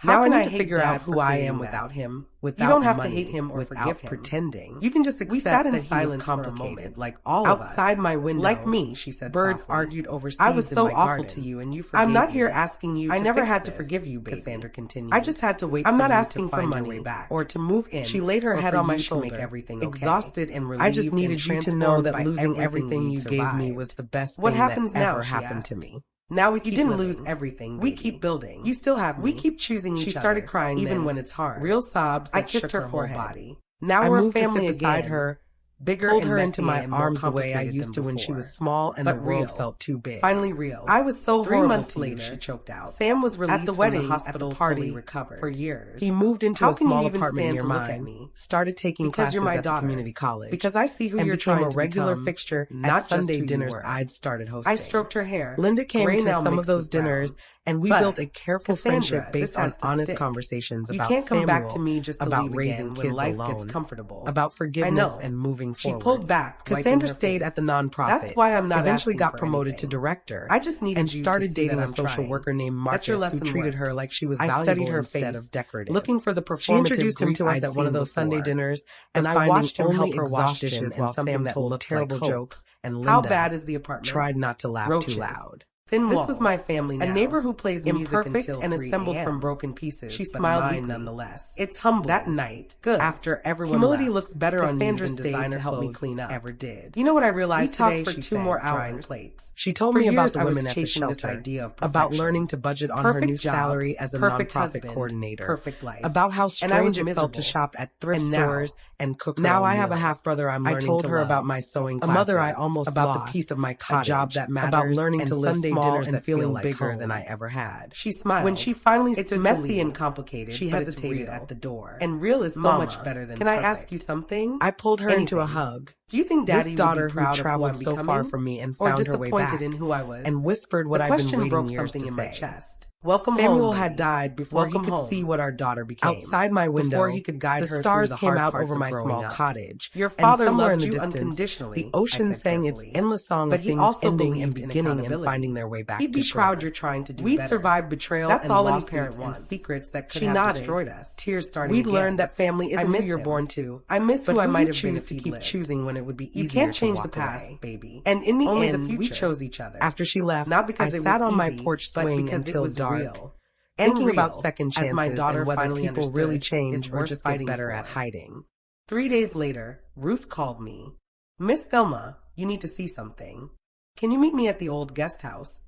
Now I can need I to hate figure Dad out for who I creating am that? without him, You without don't have to money, hate him or without forgive him. pretending. You can just accept We sat in that he was silence for a complicated, moment, like all of us. outside my window. Like me, she said Birds softly. argued over seeds I was so in my awful garden. to you, and you forgave I'm not me. here asking you I to never fix had to this, forgive you, baby. Cassandra continued. I just had to wait I'm for not you asking to for find money your way back or to move in. She laid her or head for on my you shoulder, to make everything okay. exhausted and relieved I just needed and you to know that transformed by losing everything you we'd gave me survived. was the best What thing happens that now, ever she happened asked. to me. Now we You keep didn't living. lose everything, We baby. keep building. You still have me. We keep choosing She each started other, crying even then. when it's hard. Real sobs I that kissed shook her whole forehead. body. Now I we're a moved family to sit beside again. her, Bigger pulled and her into my messy and more arms the way I complicated used to than when she before. was small and But the world real. felt too big. Finally real. I was so 3 horrible months to you, later, she choked out. Sam was released At the from wedding, the hospital, at the party, fully recovered. For years. He moved into How a can you small even apartment stand near to look at mine, me? started taking Because you're classes my at the daughter. community college, Because I see who and you're became trying a to regular become, fixture not at just Sunday who you dinners were. I'd started hosting. I stroked her hair. Linda came Gray to now some of mixed those with brown. dinners, and we But, built a careful Cassandra, friendship based this on has to honest stick. conversations You about can't come back Samuel, to me just to about leave raising again when kids life alone, gets comfortable. about I forgiveness know. and moving She forward. pulled back, wiping Cassandra her stayed face. at the nonprofit. That's why I'm not eventually asking got for promoted to anything. director. I just needed and you to started see dating that a I'm social trying. worker named That your Marcus, who lesson treated worked. her like she was I valuable studied her instead face, of decorative. looking for the She performative introduced him Greek to us I'd at one of seen those Sunday before. dinners, The and I finding watched him only help her wash exhaustion dishes and while something Sam that told looked terrible like hope. jokes, and How Linda bad is the apartment? tried not to laugh Roaches. too loud. Thin This walls. was my family now. A neighbor who plays music Imperfect until and 3 assembled a.m. from broken pieces. She but smiled mine weakly. nonetheless. It's humbling. That night, Good. after everyone Humility left, looks better Cassandra on you than stayed designer to help me clothes clean up. ever did. You know what I realized We talked today? for She 2 said, more drying hours. plates. She told For me about years, the I was women at the chasing this shelter, idea of about perfection. learning to budget on her Perfect new job, salary as a perfect nonprofit husband, coordinator, perfect life. about how And I was strange it felt to miserable. shop at thrift And now, stores and cook her now own I have a meals. half-brother I'm I learning told to her love, about my sewing a mother I classes, almost about lost, the piece of my a cottage, job that about matters, learning and to live Sunday small dinners and that feeling feel like bigger home. than I ever had. She smiled. When she finally It's stood messy to leave, and complicated. she but it's hesitated real. at the door. And real is so Mama, much better than can I perfect. ask you something? I pulled her into a Anything. hug. Do you think Daddy This daughter would be who proud of traveled who I'm so becoming, far from me and or found her way disappointed back, in who I was? and whispered what The I've been question waiting broke years something to in say. my chest. Welcome Samuel home, had baby. died before Welcome he could home. see what our daughter became. Outside my window, before he could guide the her stars through the came hard out parts over of my growing small up. cottage. Your And father somewhere in loved the you distance, unconditionally, the ocean I said sang its carefully. endless song But of he things also ending and believed in beginning and accountability. finding their way back He'd to be shore. proud you're trying to do We'd better. survived betrayal That's and all any lawsuits parent and wants. secrets that could She have nodded, destroyed us. tears starting We'd again. learned that family I isn't who miss you're him. born to. I miss but who I might have choose been if to he'd keep lived. choosing when it would be easier You can't change to the walk past, away. baby. And in the Only end, the we future. chose each other. After she left, Not because I it sat was on my easy, porch but swing because it until was dark, real. thinking And about real, second chances as my daughter and whether finally people really understood, change is or worth just get fighting better for. at hiding. 3 days later, Ruth called me. Miss Thelma, you need to see something. Can you meet me at the old guest house?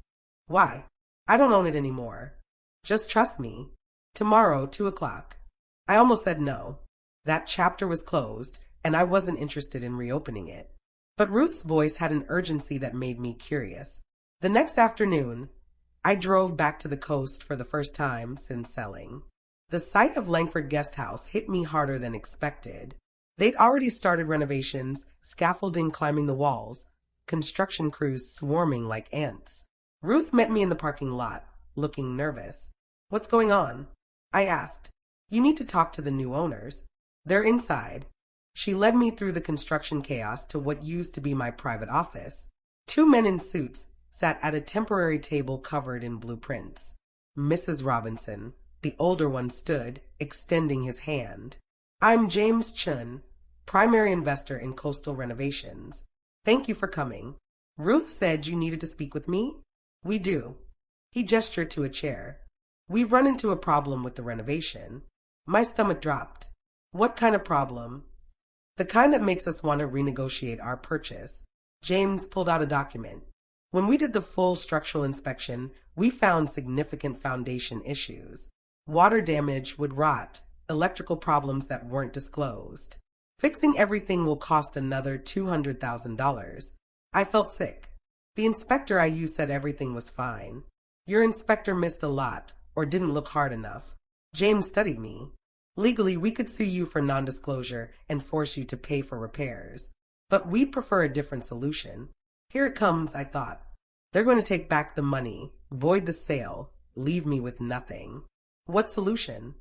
Why? I don't own it anymore. Just trust me. Tomorrow, 2 o'clock. I almost said no. That chapter was closed, and I wasn't interested in reopening it. But Ruth's voice had an urgency that made me curious. The next afternoon, I drove back to the coast for the first time since selling. The sight of Langford Guest House hit me harder than expected. They'd already started renovations, scaffolding climbing the walls, construction crews swarming like ants. Ruth met me in the parking lot, looking nervous. What's going on? I asked. You need to talk to the new owners. They're inside. She led me through the construction chaos to what used to be my private office. 2 men in suits sat at a temporary table covered in blueprints. Mrs. Robinson, the older one, stood, extending his hand. I'm James Chun, primary investor in coastal renovations. Thank you for coming. Ruth said you needed to speak with me? We do. He gestured to a chair. We've run into a problem with the renovation. My stomach dropped. What kind of problem? The kind that makes us want to renegotiate our purchase. James pulled out a document. When we did the full structural inspection, we found significant foundation issues. Water damage would rot, electrical problems that weren't disclosed. Fixing everything will cost another $200,000. I felt sick. The inspector I used said everything was fine. Your inspector missed a lot, or didn't look hard enough. James studied me. Legally, we could sue you for non-disclosure and force you to pay for repairs. But we'd prefer a different solution. Here it comes, I thought. They're going to take back the money, void the sale, leave me with nothing. What solution?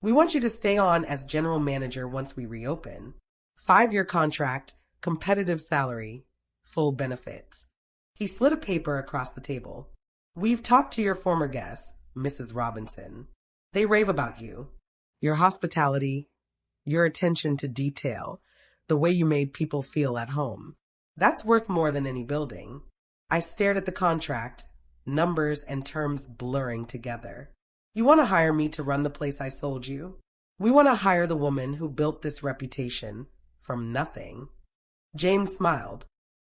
We want you to stay on as general manager once we reopen. 5-year contract, competitive salary, full benefits. He slid a paper across the table. We've talked to your former guest, Mrs. Robinson. They rave about you. Your hospitality, your attention to detail, the way you made people feel at home. That's worth more than any building. I stared at the contract, numbers and terms blurring together. You want to hire me to run the place I sold you? We want to hire the woman who built this reputation from nothing. James smiled.